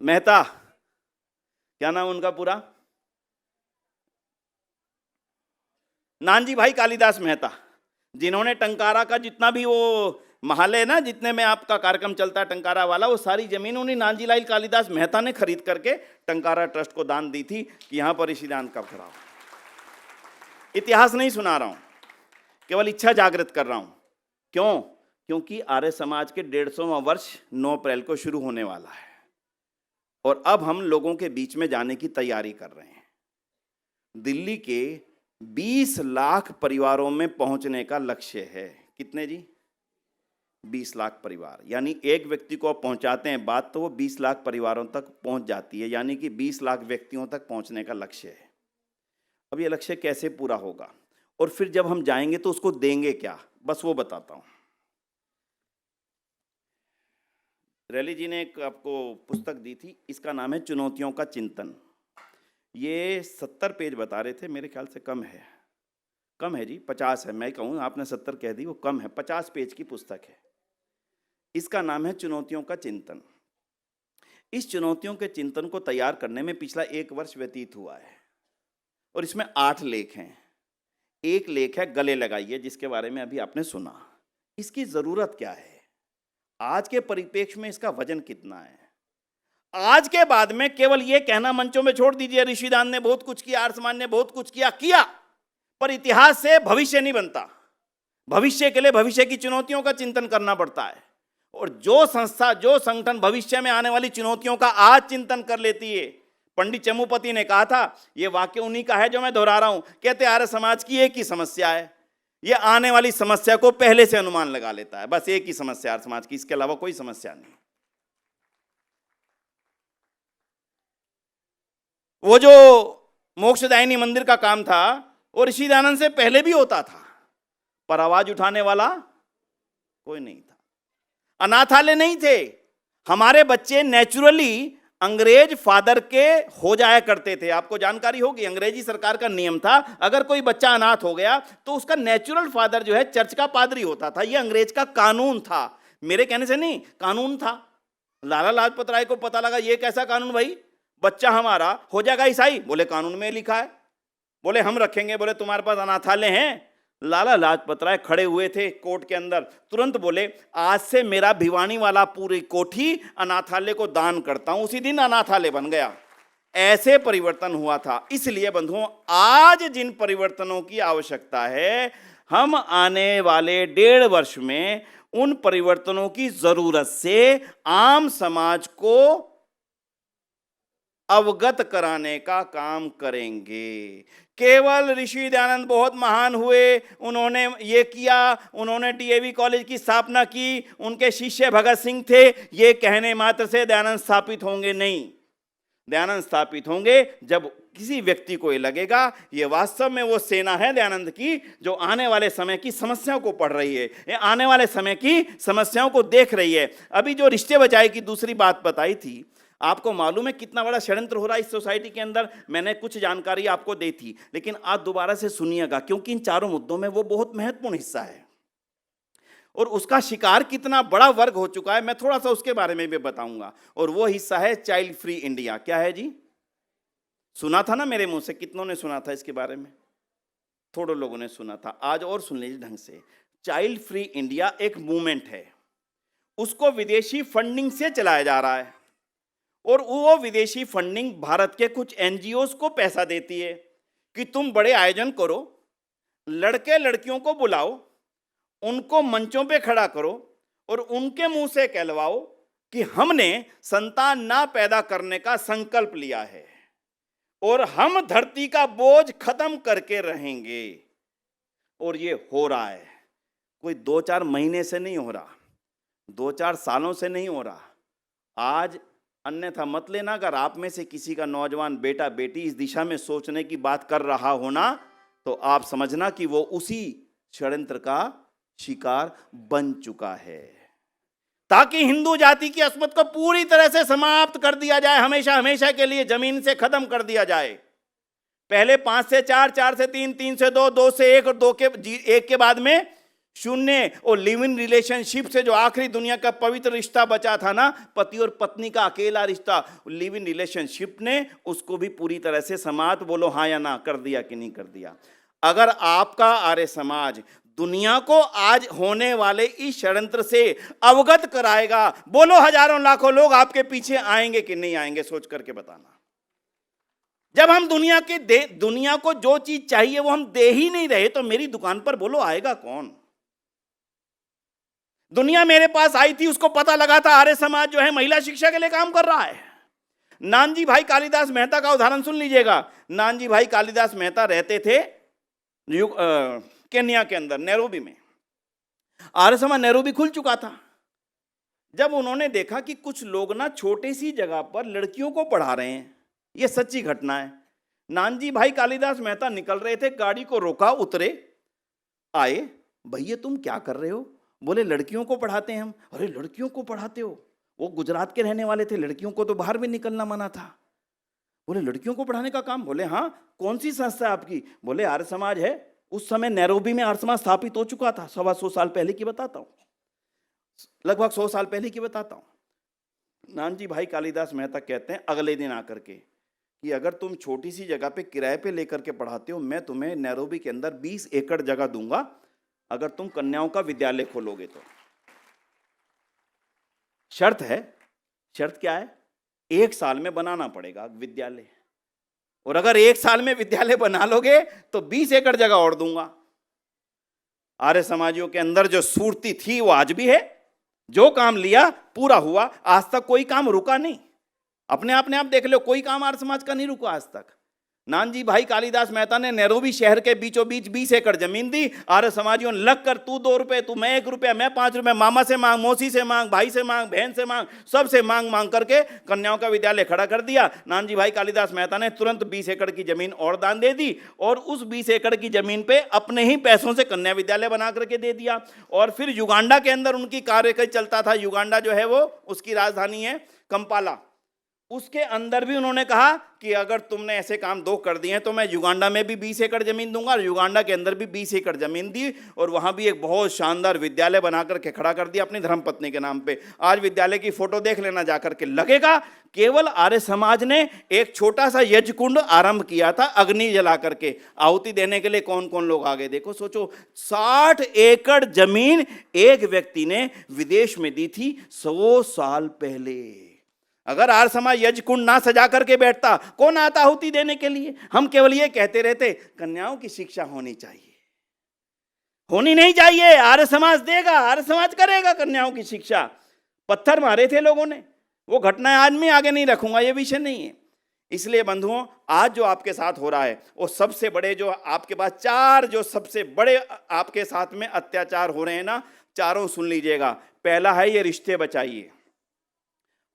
मेहता, क्या नाम उनका पूरा? नानजी भाई कालिदास मेहता, जिन्होंने टंकारा का जितना भी वो महल है ना, जितने में आपका कार्यक्रम चलता है टंकारा वाला, वो सारी जमीन उन्हीं नानजी लाल कालिदास मेहता ने खरीद करके टंकारा ट्रस्ट को दान दी थी कि यहां पर ऋषिदान कब खड़ा हो। इतिहास नहीं सुना रहा हूं, केवल इच्छा जागृत कर रहा हूं। क्यों? क्योंकि आर्य समाज के 150वां वर्ष 9 अप्रैल को शुरू होने वाला है, और अब हम लोगों के बीच में जाने की तैयारी कर रहे हैं। दिल्ली के 20 लाख परिवारों में पहुंचने का लक्ष्य है। कितने जी? 20 लाख परिवार। यानी एक व्यक्ति को पहुंचाते हैं बात, तो वो 20 लाख परिवारों तक पहुंच जाती है, यानी कि 20 लाख व्यक्तियों तक पहुंचने का लक्ष्य है। अब ये लक्ष्य कैसे पूरा होगा, और फिर जब हम जाएंगे तो उसको देंगे क्या, बस वो बताता हूं। रैली जी ने एक आपको पुस्तक दी थी, इसका नाम है चुनौतियों का चिंतन। ये 70 पेज बता रहे थे, मेरे ख्याल से कम है। कम है जी, 50 है। मैं कहूँ, आपने 70 कह दी, वो कम है। 50 पेज की पुस्तक है। इसका नाम है चुनौतियों का चिंतन। इस चुनौतियों के चिंतन को तैयार करने में पिछला 1 वर्ष व्यतीत हुआ है, और इसमें 8 लेख हैं। एक लेख है गले लगाइए, जिसके बारे में अभी आपने सुना। इसकी जरूरत क्या है, आज के परिप्रेक्ष्य में इसका वजन कितना है। आज के बाद में केवल यह कहना मंचों में छोड़ दीजिए, ऋषिदान ने बहुत कुछ किया, आर्यसमाज ने बहुत कुछ किया, पर इतिहास से भविष्य नहीं बनता। भविष्य के लिए भविष्य की चुनौतियों का चिंतन करना पड़ता है, और जो संस्था, जो संगठन भविष्य में आने वाली चुनौतियों का आज चिंतन कर लेती है। पंडित चमुपति ने कहा था, यह वाक्य उन्हीं का है जो मैं दोहरा रहा हूं, कहते आर्य समाज की एक ही समस्या है, यह आने वाली समस्या को पहले से अनुमान लगा लेता है। बस एक ही समस्या आर्य समाज की, इसके अलावा कोई समस्या नहीं। वो जो मोक्षदायिनी मंदिर का काम था वो ऋषिदानंद से पहले भी होता था, पर आवाज उठाने वाला कोई नहीं था। अनाथालय नहीं थे। हमारे बच्चे नेचुरली अंग्रेज फादर के हो जाया करते थे। आपको जानकारी होगी, अंग्रेजी सरकार का नियम था, अगर कोई बच्चा अनाथ हो गया तो उसका नेचुरल फादर जो है चर्च का पादरी होता था। यह अंग्रेज का कानून था, मेरे कहने से नहीं, कानून था। लाला लाजपत राय को पता लगा ये कैसा कानून भाई, बच्चा हमारा हो जाएगा ईसाई, बोले कानून में लिखा है, बोले हम रखेंगे, बोले तुम्हारे पास अनाथालय हैं। लाला लाजपत राय खड़े हुए थे कोर्ट के अंदर, तुरंत बोले आज से मेरा भिवानी वाला पूरी कोठी अनाथालय को दान करता हूं। उसी दिन अनाथालय बन गया। ऐसे परिवर्तन हुआ था। इसलिए बंधुओं, आज जिन परिवर्तनों की आवश्यकता है, हम आने वाले 1.5 वर्ष में उन परिवर्तनों की जरूरत से आम समाज को अवगत कराने का काम करेंगे। केवल ऋषि दयानंद बहुत महान हुए, उन्होंने ये किया, उन्होंने डीएवी कॉलेज की स्थापना की, उनके शिष्य भगत सिंह थे, ये कहने मात्र से दयानंद स्थापित होंगे नहीं। दयानंद स्थापित होंगे जब किसी व्यक्ति को ये लगेगा ये वास्तव में वो सेना है दयानंद की, जो आने वाले समय की समस्याओं को पढ़ रही है, ये आने वाले समय की समस्याओं को देख रही है। अभी जो रिश्ते बचाए की दूसरी बात बताई थी, आपको मालूम है कितना बड़ा षड्यंत्र हो रहा है इस सोसाइटी के अंदर। मैंने कुछ जानकारी आपको दी थी, लेकिन आज दोबारा से सुनिएगा, क्योंकि इन चारों मुद्दों में वो बहुत महत्वपूर्ण हिस्सा है और उसका शिकार कितना बड़ा वर्ग हो चुका है, मैं थोड़ा सा उसके बारे में भी बताऊंगा। और वो हिस्सा है चाइल्ड फ्री इंडिया। क्या है जी? सुना था ना मेरे मुंह से? कितनों ने सुना था इसके बारे में? थोड़े लोगों ने सुना था। आज और सुन लीजिए ढंग से। चाइल्ड फ्री इंडिया एक मूवमेंट है, उसको विदेशी फंडिंग से चलाया जा रहा है, और वो विदेशी फंडिंग भारत के कुछ एनजीओ को पैसा देती है कि तुम बड़े आयोजन करो, लड़के लड़कियों को बुलाओ, उनको मंचों पे खड़ा करो और उनके मुंह से कहलवाओ कि हमने संतान ना पैदा करने का संकल्प लिया है और हम धरती का बोझ खत्म करके रहेंगे। और ये हो रहा है, कोई 2-4 महीने से नहीं हो रहा, 2-4 सालों से नहीं हो रहा। आज अन्यथा मत लेना, अगर आप में से किसी का नौजवान बेटा बेटी इस दिशा में सोचने की बात कर रहा होना, तो आप समझना कि वो उसी षड्यंत्र का शिकार बन चुका है, ताकि हिंदू जाति की अस्मत को पूरी तरह से समाप्त कर दिया जाए, हमेशा हमेशा के लिए जमीन से खत्म कर दिया जाए। पहले 5 से 4, 4 से 3, 3 से 2, 2 से 1 और 2 के 1 के बाद में 0 और लिव इन रिलेशनशिप से जो आखिरी दुनिया का पवित्र रिश्ता बचा था ना, पति और पत्नी का अकेला रिश्ता, लिव इन रिलेशनशिप ने उसको भी पूरी तरह से समाप्त, बोलो हाँ या ना, कर दिया कि नहीं कर दिया। अगर आपका आर्य समाज दुनिया को आज होने वाले इस षड्यंत्र से अवगत कराएगा, बोलो हजारों लाखों लोग आपके पीछे आएंगे कि नहीं आएंगे, सोच करके बताना। जब हम दुनिया को जो चीज चाहिए वो हम दे ही नहीं रहे, तो मेरी दुकान पर बोलो आएगा कौन? दुनिया मेरे पास आई थी, उसको पता लगा था आर्य समाज जो है महिला शिक्षा के लिए काम कर रहा है। नानजी भाई कालिदास मेहता का उदाहरण सुन लीजिएगा। नानजी भाई कालिदास मेहता रहते थे केन्या के अंदर, नैरोबी में। आर्य समाज नैरोबी खुल चुका था। जब उन्होंने देखा कि कुछ लोग ना छोटी सी जगह पर लड़कियों को पढ़ा रहे हैं, यह सच्ची घटना है। नानजी भाई कालिदास मेहता निकल रहे थे, गाड़ी को रोका, उतरे, आए, भैया तुम क्या कर रहे हो? बोले लड़कियों को पढ़ाते हैं हम। अरे लड़कियों को पढ़ाते हो? वो गुजरात के रहने वाले थे, लड़कियों को तो बाहर भी निकलना मना था। बोले लड़कियों को पढ़ाने का काम? बोले हाँ। कौन सी संस्था है आपकी? बोले आर्य समाज है। उस समय नैरोबी में आर्य समाज स्थापित हो चुका था। 125 साल पहले की बताता हूँ, लगभग 100 साल पहले की बताता हूँ। नानजी भाई कालिदास मेहता कहते हैं अगले दिन आकर के कि अगर तुम छोटी सी जगह पे किराए पे लेकर के पढ़ाते हो, मैं तुम्हें नैरोबी के अंदर 20 एकड़ जगह दूंगा, अगर तुम कन्याओं का विद्यालय खोलोगे तो। शर्त है, शर्त क्या है? 1 साल में बनाना पड़ेगा विद्यालय, और अगर 1 साल में विद्यालय बना लोगे तो 20 एकड़ जगह और दूंगा। आर्य समाजियों के अंदर जो सूरती थी वो आज भी है। जो काम लिया पूरा हुआ, आज तक कोई काम रुका नहीं। अपने आप देख लो, कोई काम आर्य समाज का नहीं रुका आज तक। नानजी भाई कालिदास मेहता ने नैरोबी शहर के बीचों बीच 20 एकड़ जमीन दी। आर्य समाजियों ने लग कर, तू 2 रुपए, तू मैं 1 रुपया, मैं 5 रुपए, मामा से मांग, मौसी से मांग, भाई से मांग, बहन से मांग, सबसे मांग मांग करके कन्याओं का विद्यालय खड़ा कर दिया। नानजी भाई कालिदास मेहता ने तुरंत 20 एकड़ की जमीन और दान दे दी, और उस 20 एकड़ की जमीन पे अपने ही पैसों से कन्या विद्यालय बना करके दे दिया। और फिर युगांडा के अंदर उनकी कार्य चलता था। युगांडा जो है वो, उसकी राजधानी है कंपाला। उसके अंदर भी उन्होंने कहा कि अगर तुमने ऐसे काम 2 कर दिए हैं तो मैं युगांडा में भी 20 एकड़ जमीन दूंगा, और युगांडा के अंदर भी 20 एकड़ जमीन दी, और वहां भी एक बहुत शानदार विद्यालय बनाकर के खड़ा कर दिया अपनी धर्मपत्नी के नाम पे। आज विद्यालय की फोटो देख लेना जाकर के, लगेगा केवल आर्य समाज ने एक छोटा सा यज्ञ कुंड आरंभ किया था, अग्नि जला करके आहुति देने के लिए। कौन कौन लोग आगे, देखो सोचो, 60 एकड़ जमीन एक व्यक्ति ने विदेश में दी थी 100 साल पहले। अगर आर्य समाज यज्ञ कुंड ना सजा करके बैठता, कौन आता आहुति देने के लिए? हम केवल ये कहते रहते कन्याओं की शिक्षा होनी चाहिए, होनी नहीं चाहिए। आर्य समाज देगा, आर्य समाज करेगा कन्याओं की शिक्षा। पत्थर मारे थे लोगों ने, वो घटनाएं आज मैं आगे नहीं रखूंगा, ये विषय नहीं है। इसलिए बंधुओं, आज जो आपके साथ हो रहा है वो सबसे बड़े, जो आपके पास 4 जो सबसे बड़े आपके साथ में अत्याचार हो रहे हैं ना, चारों सुन लीजिएगा। पहला है ये रिश्ते बचाइए,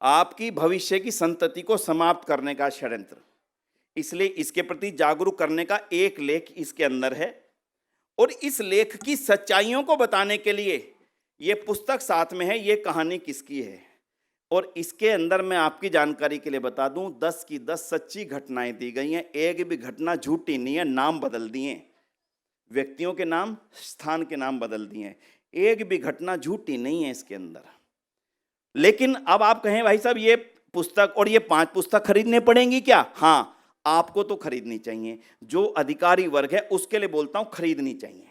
आपकी भविष्य की संतति को समाप्त करने का षड्यंत्र। इसलिए इसके प्रति जागरूक करने का एक लेख इसके अंदर है, और इस लेख की सच्चाइयों को बताने के लिए ये पुस्तक साथ में है। ये कहानी किसकी है, और इसके अंदर मैं आपकी जानकारी के लिए बता दूं, 10 की 10 सच्ची घटनाएं दी गई हैं। एक भी घटना झूठी नहीं है। नाम बदल दिए, व्यक्तियों के नाम, स्थान के नाम बदल दिए, एक भी घटना झूठी नहीं है इसके अंदर। लेकिन अब आप कहें भाई साहब ये पुस्तक और ये 5 पुस्तक खरीदने पड़ेंगी क्या? हाँ, आपको तो खरीदनी चाहिए। जो अधिकारी वर्ग है उसके लिए बोलता हूं खरीदनी चाहिए,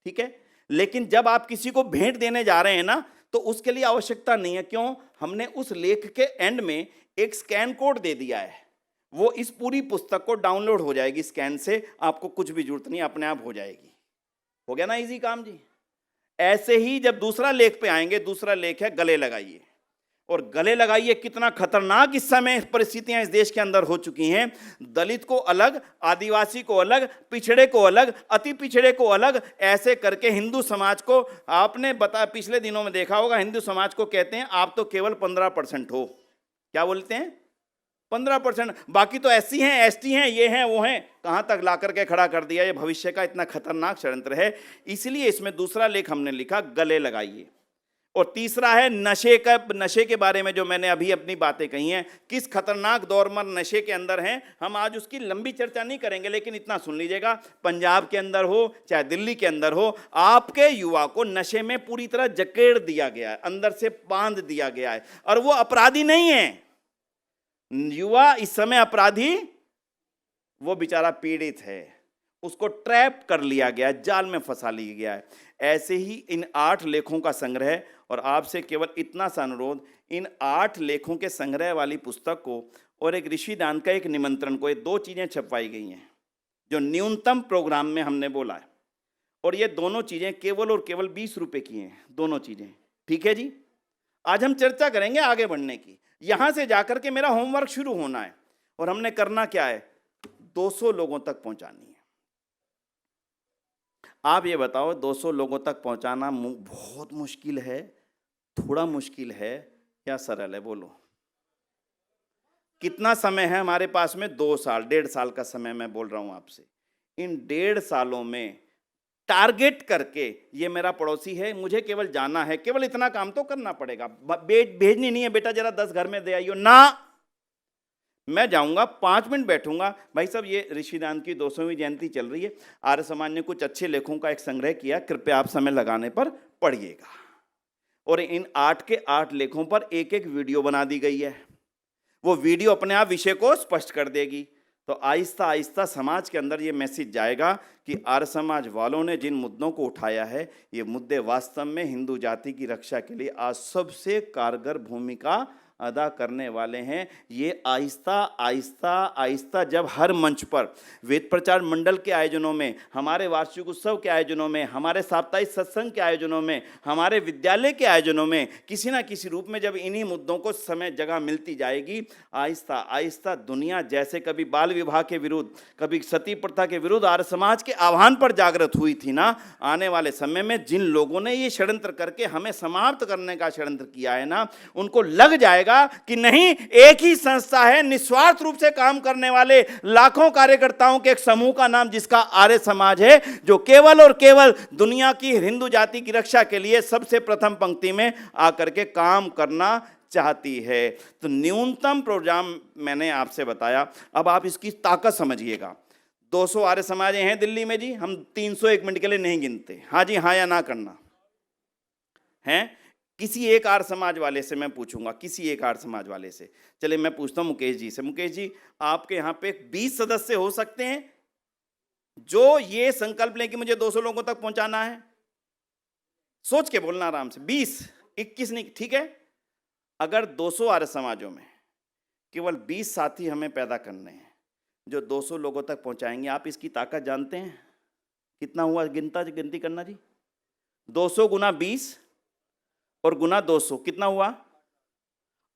ठीक है। लेकिन जब आप किसी को भेंट देने जा रहे हैं ना, तो उसके लिए आवश्यकता नहीं है। क्यों? हमने उस लेख के एंड में एक स्कैन कोड दे दिया है, वो इस पूरी पुस्तक को डाउनलोड हो जाएगी स्कैन से, आपको कुछ भी जरूरत नहीं, अपने आप हो जाएगी। हो गया ना इजी काम जी। ऐसे ही जब दूसरा लेख पे आएंगे, दूसरा लेख है गले लगाइए। और गले लगाइए कितना खतरनाक इस समय परिस्थितियां इस देश के अंदर हो चुकी हैं। दलित को अलग, आदिवासी को अलग, पिछड़े को अलग, अति पिछड़े को अलग, ऐसे करके हिंदू समाज को आपने पिछले दिनों में देखा होगा, हिंदू समाज को कहते हैं आप तो केवल 15% हो। क्या बोलते हैं? 15%। बाकी तो एससी हैं, एसटी हैं, ये हैं, वो हैं। कहां तक ला करके खड़ा कर दिया। ये भविष्य का इतना खतरनाक षड्यंत्र है। इसलिए इसमें दूसरा लेख हमने लिखा गले लगाइए। और तीसरा है नशे के बारे में, जो मैंने अभी अपनी बातें कही हैं, किस खतरनाक दौर में नशे के अंदर हैं। हम आज उसकी लंबी चर्चा नहीं करेंगे, लेकिन इतना सुन लीजिएगा, पंजाब के अंदर हो चाहे दिल्ली के अंदर हो, आपके युवा को नशे में पूरी तरह जकेड़ दिया गया है, अंदर से बांध दिया गया है। और वो अपराधी नहीं है युवा इस समय, अपराधी वो बेचारा पीड़ित है, उसको ट्रैप कर लिया गया, जाल में फंसा लिया गया है। ऐसे ही इन 8 लेखों का संग्रह, और आपसे केवल इतना सा अनुरोध, इन 8 लेखों के संग्रह वाली पुस्तक को और एक ऋषि दान का एक निमंत्रण को, ये 2 चीजें छपवाई गई हैं जो न्यूनतम प्रोग्राम में हमने बोला है। और ये दोनों चीजें केवल और केवल 20 रुपए की हैं, दोनों चीजें, ठीक है जी। आज हम चर्चा करेंगे आगे बढ़ने की। यहां से जाकर के मेरा होमवर्क शुरू होना है, और हमने करना क्या है, 200 लोगों तक पहुंचानी है। आप ये बताओ, 200 लोगों तक पहुंचाना बहुत मुश्किल है, थोड़ा मुश्किल है या सरल है? बोलो। कितना समय है हमारे पास में? 2 साल, 1.5 साल का समय मैं बोल रहा हूं आपसे। इन 1.5 सालों में टारगेट करके, ये मेरा पड़ोसी है, मुझे केवल जाना है, केवल इतना काम तो करना पड़ेगा। भेजनी नहीं है बेटा जरा 10 घर में दे आइयो ना, मैं जाऊंगा, 5 मिनट बैठूंगा। भाई साहब, ये ऋषिदान की 200वीं जयंती चल रही है, आर्य समाज ने कुछ अच्छे लेखों का एक संग्रह किया, कृपया आप समय लगाने पर पढ़िएगा। और इन 8 के 8 लेखों पर एक एक वीडियो बना दी गई है। वो वीडियो अपने आप विषय को स्पष्ट कर देगी। तो आहिस्ता आहिस्ता समाज के अंदर ये मैसेज जाएगा कि आर्य समाज वालों ने जिन मुद्दों को उठाया है, ये मुद्दे वास्तव में हिंदू जाति की रक्षा के लिए आज सबसे कारगर भूमिका अदा करने वाले हैं। ये आहिस्ता आहिस्ता आहिस्ता जब हर मंच पर वेद प्रचार मंडल के आयोजनों में, हमारे वार्षिक उत्सव के आयोजनों में, हमारे साप्ताहिक सत्संग के आयोजनों में, हमारे विद्यालय के आयोजनों में किसी ना किसी रूप में जब इन्हीं मुद्दों को समय जगह मिलती जाएगी, आहिस्ता आहिस्ता दुनिया जैसे कभी बाल विवाह के विरुद्ध, कभी सती प्रथा के विरुद्ध आर्य समाज के आह्वान पर जागृत हुई थी ना, आने वाले समय में जिन लोगों ने ये षड्यंत्र करके हमें समाप्त करने का षड्यंत्र किया है ना, उनको लग जाएगा कि नहीं, एक ही संस्था है निस्वार्थ रूप से काम करने वाले लाखों कार्यकर्ताओं के एक समूह का नाम जिसका आर्य समाज है, जो केवल और केवल दुनिया की हिंदू जाति की रक्षा के लिए सबसे प्रथम पंक्ति में आकर के काम करना चाहती है। तो न्यूनतम प्रोग्राम मैंने आपसे बताया, अब आप इसकी ताकत समझिएगा। 200 आर्य समाज हैं दिल्ली में जी, हम 300 एक मिनट के लिए नहीं गिनते, हाँ जी हाँ या ना करना है। किसी एक आर्य समाज वाले से मैं पूछूंगा, किसी एक आर्य समाज वाले से, चलिए मैं पूछता हूं मुकेश जी से। मुकेश जी, आपके यहां पे 20 सदस्य हो सकते हैं जो ये संकल्प लें कि मुझे 200 लोगों तक पहुंचाना है? सोच के बोलना आराम से। 20, 21 नहीं, ठीक है। अगर 200 आर्य समाजों में केवल 20 साथी हमें पैदा करने हैं जो 200 लोगों तक पहुंचाएंगे, आप इसकी ताकत जानते हैं कितना हुआ? गिनती करना जी। 200 गुना 20 और गुना 200 कितना हुआ?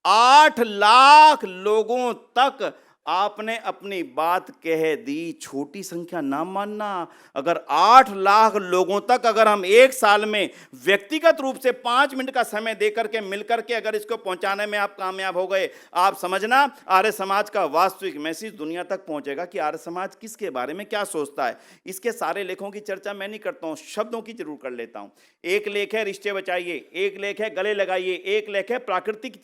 8 लाख लोगों तक आपने अपनी बात कह दी। छोटी संख्या ना मानना। अगर 8 लाख लोगों तक अगर हम एक साल में व्यक्तिगत रूप से 5 मिनट का समय देकर के मिलकर के अगर इसको पहुंचाने में आप कामयाब हो गए, आप समझना आर्य समाज का वास्तविक मैसेज दुनिया तक पहुंचेगा कि आर्य समाज किसके बारे में क्या सोचता है। इसके सारे लेखों की चर्चा मैं नहीं करता हूं, शब्दों की जरूर कर लेता हूं। एक लेख है रिश्ते बचाइए, एक लेख है गले लगाइए, एक लेख है प्राकृतिक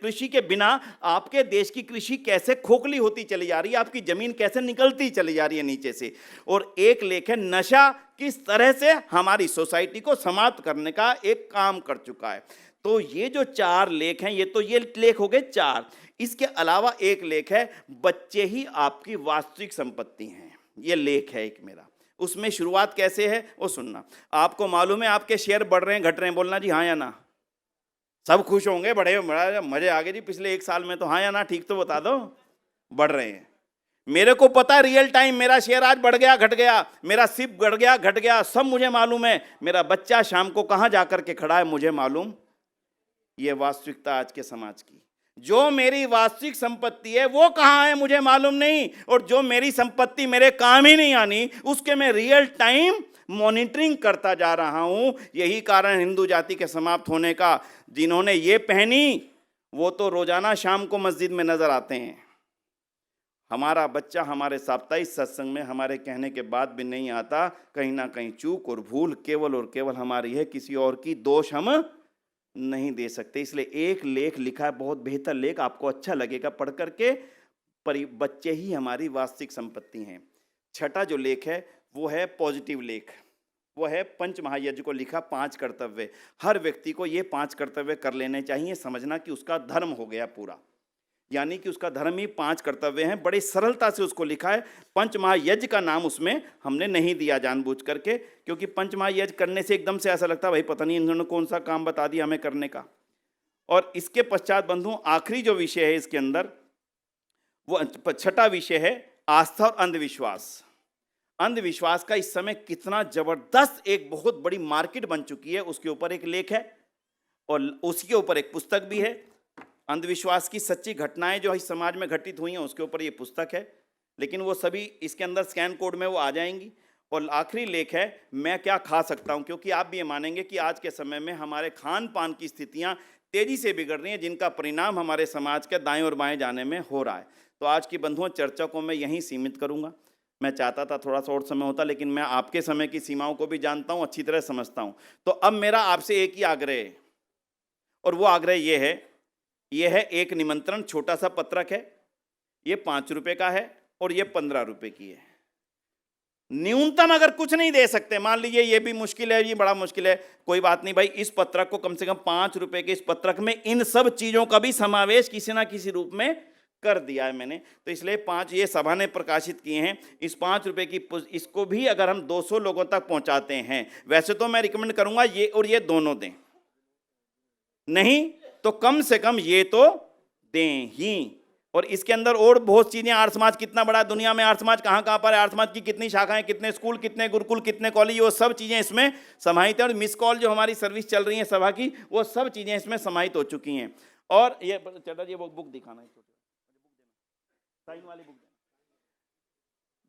कृषि के बिना आपके देश की कृषि कैसे खोखली होती चली जा रही है, आपकी जमीन कैसे निकलती चली जा रही है नीचे से, और एक लेख है नशा किस तरह से हमारी सोसाइटी को समाप्त करने का एक काम कर चुका है। तो ये जो 4 लेख हैं, ये लेख हो गए 4। इसके अलावा एक लेख है बच्चे ही आपकी वास्तविक संपत्ति हैं, ये लेख है एक मेरा। उसमें शुरुआत कैसे है वो सुनना। आपको मालूम है आपके शेयर बढ़ रहे हैं घट रहे हैं? बोलना जी हाँ या ना। सब खुश होंगे, बड़े मजे आ गए जी पिछले 1 साल में, तो हाँ या ना ठीक तो बता दो। बढ़ रहे हैं। मेरे को पता है रियल टाइम मेरा शेयर आज बढ़ गया घट गया, मेरा सिप बढ़ गया घट गया, सब मुझे मालूम है। मेरा बच्चा शाम को कहां जाकर के खड़ा है मुझे मालूम। ये वास्तविकता आज के समाज की। जो मेरी वास्तविक संपत्ति है वो कहां है मुझे मालूम नहीं, और जो मेरी संपत्ति मेरे काम ही नहीं आनी उसके मैं रियल टाइम मॉनिटरिंग करता जा रहा हूं। यही कारण हिंदू जाति के समाप्त होने का। जिन्होंने ये पहनी वो तो रोजाना शाम को मस्जिद में नजर आते हैं। हमारा बच्चा हमारे साप्ताहिक सत्संग में हमारे कहने के बाद भी नहीं आता। कहीं ना कहीं चूक और भूल केवल और केवल हमारी है, किसी और की दोष हम नहीं दे सकते। इसलिए एक लेख लिखा है, बहुत बेहतर लेख, आपको अच्छा लगेगा पढ़ करके। पर बच्चे ही हमारी वास्तविक संपत्ति हैं। छठा जो लेख है वो है पॉजिटिव लेख, वो है पंच महायज्ञ को लिखा 5 कर्तव्य। हर व्यक्ति को ये 5 कर्तव्य कर लेने चाहिए। समझना कि उसका धर्म हो गया पूरा, यानी कि उसका धर्म ही 5 कर्तव्य हैं। बड़ी सरलता से उसको लिखा है। पंच महायज्ञ का नाम उसमें हमने नहीं दिया जानबूझ करके, क्योंकि पंच महायज्ञ करने से एकदम से ऐसा लगता है भाई पता नहीं इन्होंने कौन सा काम बता दिया हमें करने का। और इसके पश्चात बंधु आखिरी जो विषय है इसके अंदर, वो छठा विषय है आस्था और अंधविश्वास। अंधविश्वास का इस समय कितना जबरदस्त एक बहुत बड़ी मार्केट बन चुकी है, उसके ऊपर एक लेख है और उसके ऊपर एक पुस्तक भी है। अंधविश्वास की सच्ची घटनाएं जो इस समाज में घटित हुई हैं उसके ऊपर ये पुस्तक है, लेकिन वो सभी इसके अंदर स्कैन कोड में वो आ जाएंगी। और आखिरी लेख है मैं क्या खा सकता हूं, क्योंकि आप भी ये मानेंगे कि आज के समय में हमारे खान पान की स्थितियां तेजी से बिगड़ रही हैं, जिनका परिणाम हमारे समाज के दाएं और बाएं जाने में हो रहा है। तो आज की बंधुओं चर्चा को मैं यहीं सीमित करूंगा। मैं चाहता था थोड़ा सा और समय होता, लेकिन मैं आपके समय की सीमाओं को भी जानता हूं, अच्छी तरह समझता हूं। तो अब मेरा आपसे एक ही आग्रह है, और वो आग्रह ये है एक निमंत्रण, छोटा सा पत्रक है, ये 5 रुपए का है और ये 15 रुपए की है। न्यूनतम अगर कुछ नहीं दे सकते, मान लीजिए ये भी मुश्किल है, ये बड़ा मुश्किल है, कोई बात नहीं भाई, इस पत्रक को कम से कम 5 रुपए के इस पत्रक में इन सब चीजों का भी समावेश किसी ना किसी रूप में कर दिया है मैंने, तो इसलिए 5 ये सभा ने प्रकाशित किए हैं। इस 5 रुपए की इसको भी अगर हम 200 लोगों तक पहुंचाते हैं, वैसे तो मैं रिकमेंड करूंगा ये और ये दोनों दें, नहीं तो कम से कम ये तो दें ही। और इसके अंदर और बहुत चीजें, आर्य समाज कितना बड़ा है दुनिया में, आर्य समाज कहाँ कहाँ पर है, आर्य समाज की कितनी शाखाएं, कितने स्कूल, कितने गुरुकुल, कितने कॉलेज, वो सब चीजें इसमें समाहित है। और मिस कॉल जो हमारी सर्विस चल रही है सभा की, वो सब चीजें इसमें समाहित हो चुकी हैं। और ये चटा जी वो बुक दिखाना है, साइन वाली बुक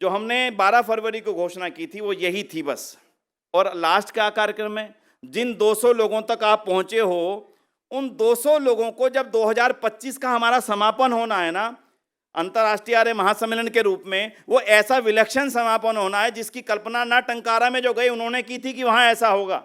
जो हमने 12 फरवरी को घोषणा की थी, वो यही थी बस। और लास्ट का कार्यक्रम है, जिन 200 लोगों तक आप पहुंचे हो, उन 200 लोगों को जब 2025 का हमारा समापन होना है ना, अंतर्राष्ट्रीय आर्य महासम्मेलन के रूप में, वो ऐसा विलक्षण समापन होना है जिसकी कल्पना ना टंकारा में जो गए उन्होंने की थी कि वहां ऐसा होगा।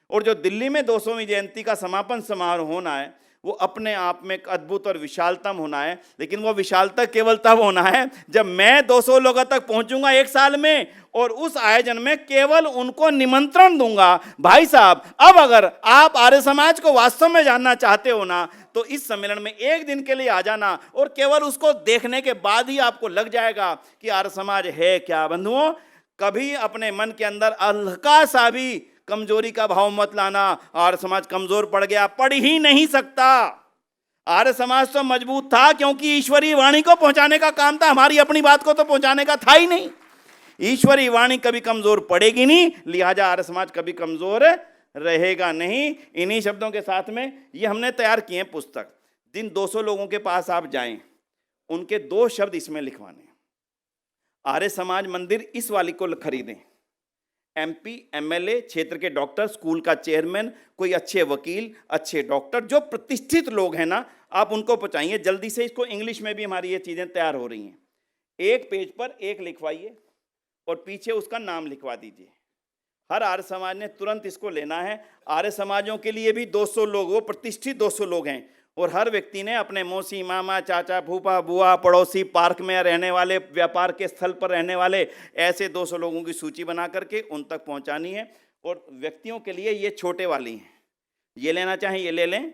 और जो दिल्ली में 200वीं जयंती का समापन समारोह होना है, वो अपने आप में एक अद्भुत और विशालतम होना है। लेकिन वो विशालता केवल तब होना है जब मैं 200 लोगों तक पहुंचूंगा एक साल में, और उस आयोजन में केवल उनको निमंत्रण दूंगा, भाई साहब अब अगर आप आर्य समाज को वास्तव में जानना चाहते हो ना, तो इस सम्मेलन में एक दिन के लिए आ जाना, और केवल उसको देखने के बाद ही आपको लग जाएगा कि आर्य समाज है क्या। बंधुओं, कभी अपने मन के अंदर हल्का सा भी कमजोरी का भाव मत लाना। आर्य समाज कमजोर पड़ गया, पड़ ही नहीं सकता। आर्य समाज तो मजबूत था क्योंकि ईश्वरीय वाणी को पहुंचाने का काम था, हमारी अपनी बात को तो पहुंचाने का था ही नहीं। ईश्वरीय वाणी कभी कमजोर पड़ेगी नहीं, लिहाजा आर्य समाज कभी कमजोर रहेगा नहीं। इन्हीं शब्दों के साथ में ये हमने तैयार किए हैं पुस्तक। जिन 200 लोगों के पास आप जाएं, उनके 2 शब्द इसमें लिखवाने, आर्य समाज मंदिर इस वाली को खरीदें। MP, MLA, क्षेत्र के डॉक्टर, स्कूल का चेयरमैन, कोई अच्छे वकील, अच्छे डॉक्टर, जो प्रतिष्ठित लोग हैं ना, आप उनको पहुंचाइए जल्दी से। इसको इंग्लिश में भी हमारी ये चीजें तैयार हो रही हैं। एक पेज पर एक लिखवाइए और पीछे उसका नाम लिखवा दीजिए। हर आर्य समाज ने तुरंत इसको लेना है। आर्य समाजों के लिए भी 200 लोग, वो प्रतिष्ठित 200 लोग हैं, और हर व्यक्ति ने अपने मौसी, मामा, चाचा, फूफा, बुआ, पड़ोसी, पार्क में रहने वाले, व्यापार के स्थल पर रहने वाले, ऐसे 200 लोगों की सूची बना करके उन तक पहुंचानी है। और व्यक्तियों के लिए ये छोटे वाली हैं, ये लेना चाहें ये ले लें।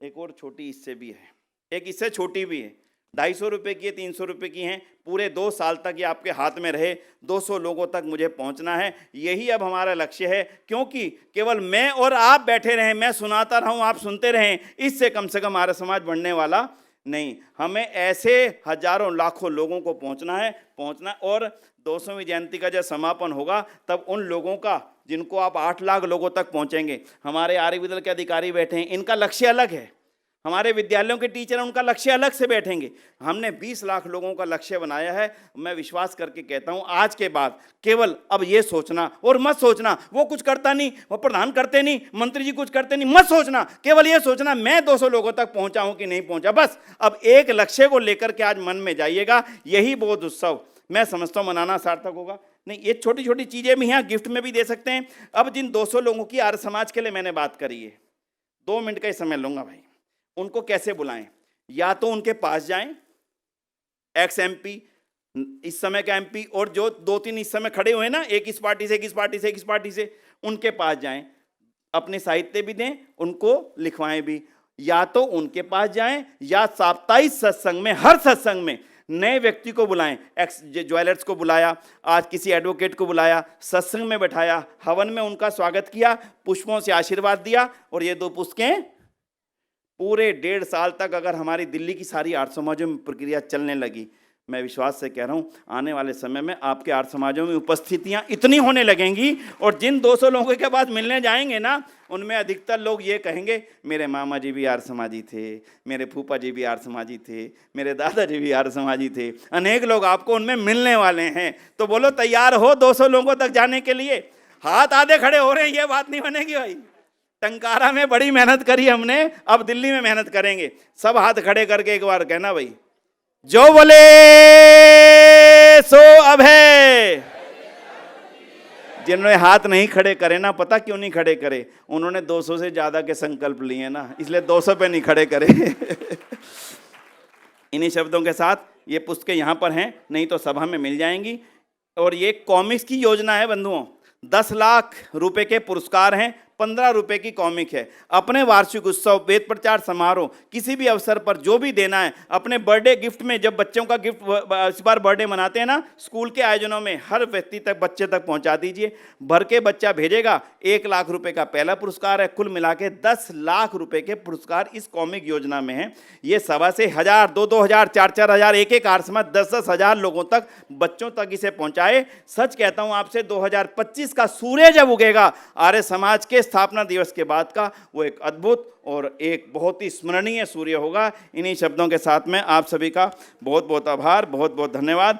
एक और छोटी इससे भी है, एक इससे छोटी भी है, 250 रुपये की है, 300 रुपये की हैं। पूरे 2 साल तक ये आपके हाथ में रहे, 200 लोगों तक मुझे पहुंचना है, यही अब हमारा लक्ष्य है। क्योंकि केवल मैं और आप बैठे रहें, मैं सुनाता रहूं, आप सुनते रहें, इससे कम से कम आर्य समाज बढ़ने वाला नहीं। हमें ऐसे हजारों लाखों लोगों को पहुंचना। और 200वीं जयंती का जब समापन होगा, तब उन लोगों का, जिनको आप 8 लाख लोगों तक पहुंचेंगे। हमारे आर्य विद्यालय के अधिकारी बैठे हैं, इनका लक्ष्य अलग है। हमारे विद्यालयों के टीचर, उनका लक्ष्य अलग से बैठेंगे। हमने 20 लाख लोगों का लक्ष्य बनाया है। मैं विश्वास करके कहता हूं, आज के बाद केवल अब ये सोचना, और मत सोचना वो कुछ करता नहीं, वो प्रधान करते नहीं, मंत्री जी कुछ करते नहीं, मत सोचना। केवल ये सोचना मैं 200 लोगों तक पहुंचा हूं कि नहीं पहुंचा। बस अब एक लक्ष्य को लेकर के आज मन में जाइएगा। यही बोध उत्सव मैं समझता हूं मनाना सार्थक होगा। नहीं, ये छोटी छोटी चीजें भी हैं, गिफ्ट में भी दे सकते हैं। अब जिन 200 लोगों की आर्य समाज के लिए मैंने बात करी है, 2 मिनट का ही समय लूंगा भाई। उनको कैसे बुलाएं? या तो उनके पास जाएं, एक्स MP, इस समय का MP, और जो 2-3 इस समय खड़े हुए ना, एक इस पार्टी से, एक इस पार्टी से, एक इस पार्टी से, उनके पास जाएं, अपने साहित्य भी दें, उनको लिखवाएं भी। या तो उनके पास जाएं, या साप्ताहिक सत्संग में, हर सत्संग में नए व्यक्ति को बुलाएं। एक्स ज्वेलर्स को बुलाया, आज किसी एडवोकेट को बुलाया, सत्संग में बैठाया, हवन में उनका स्वागत किया, पुष्पों से आशीर्वाद दिया। और ये 2 पुस्तकें पूरे 1.5 साल तक अगर हमारी दिल्ली की सारी आर्य समाजों में प्रक्रिया चलने लगी, मैं विश्वास से कह रहा हूँ, आने वाले समय में आपके आर्य समाजों में उपस्थितियाँ इतनी होने लगेंगी। और जिन 200 लोगों के पास मिलने जाएंगे ना, उनमें अधिकतर लोग ये कहेंगे, मेरे मामा जी भी आर्य समाजी थे, मेरे फूफा जी भी आर्य समाजी थे, मेरे दादाजी भी आर्य समाजी थे। अनेक लोग आपको उनमें मिलने वाले हैं। तो बोलो, तैयार हो 200 लोगों तक जाने के लिए? हाथ आधे खड़े हो रहे हैं, ये बात नहीं बनेगी भाई। टंकारा में बड़ी मेहनत करी हमने, अब दिल्ली में मेहनत करेंगे। सब हाथ खड़े करके एक बार कहना भाई, जो बोले सो अब है। जिन्होंने हाथ नहीं खड़े करे ना, पता क्यों नहीं खड़े करे? उन्होंने 200 से ज्यादा के संकल्प लिए ना, इसलिए 200 पे नहीं खड़े करे। इन्हीं शब्दों के साथ ये पुस्तकें यहाँ पर हैं, नहीं तो सभा में मिल जाएंगी। और ये कॉमिक्स की योजना है बंधुओं। 10 लाख रुपए के पुरस्कार हैं, 15 रुपए की कॉमिक है। अपने वार्षिक उत्सव, वेद प्रचार समारोह, किसी भी अवसर पर जो भी देना है, अपने बर्थडे गिफ्ट में, जब बच्चों का गिफ्ट इस बार बर्थडे मनाते हैं ना, स्कूल के आयोजनों में हर व्यक्ति तक, बच्चे तक पहुंचा दीजिए। भर के बच्चा भेजेगा, 1 लाख रुपए का पहला पुरस्कार है। कुल मिला के 10 लाख रुपए के पुरस्कार इस कॉमिक योजना में है। ये सवा से 1000, 2-2 हजार, 4-4 हजार, एक आर्स में 10-10 हजार लोगों तक, बच्चों तक इसे पहुंचाए। सच कहता हूं आपसे, 2025 का सूर्य जब उगेगा, आर्य समाज के स्थापना दिवस के बाद का, वो एक अद्भुत और एक बहुत ही स्मरणीय सूर्य होगा। इन्हीं शब्दों के साथ में आप सभी का बहुत बहुत आभार, बहुत बहुत धन्यवाद।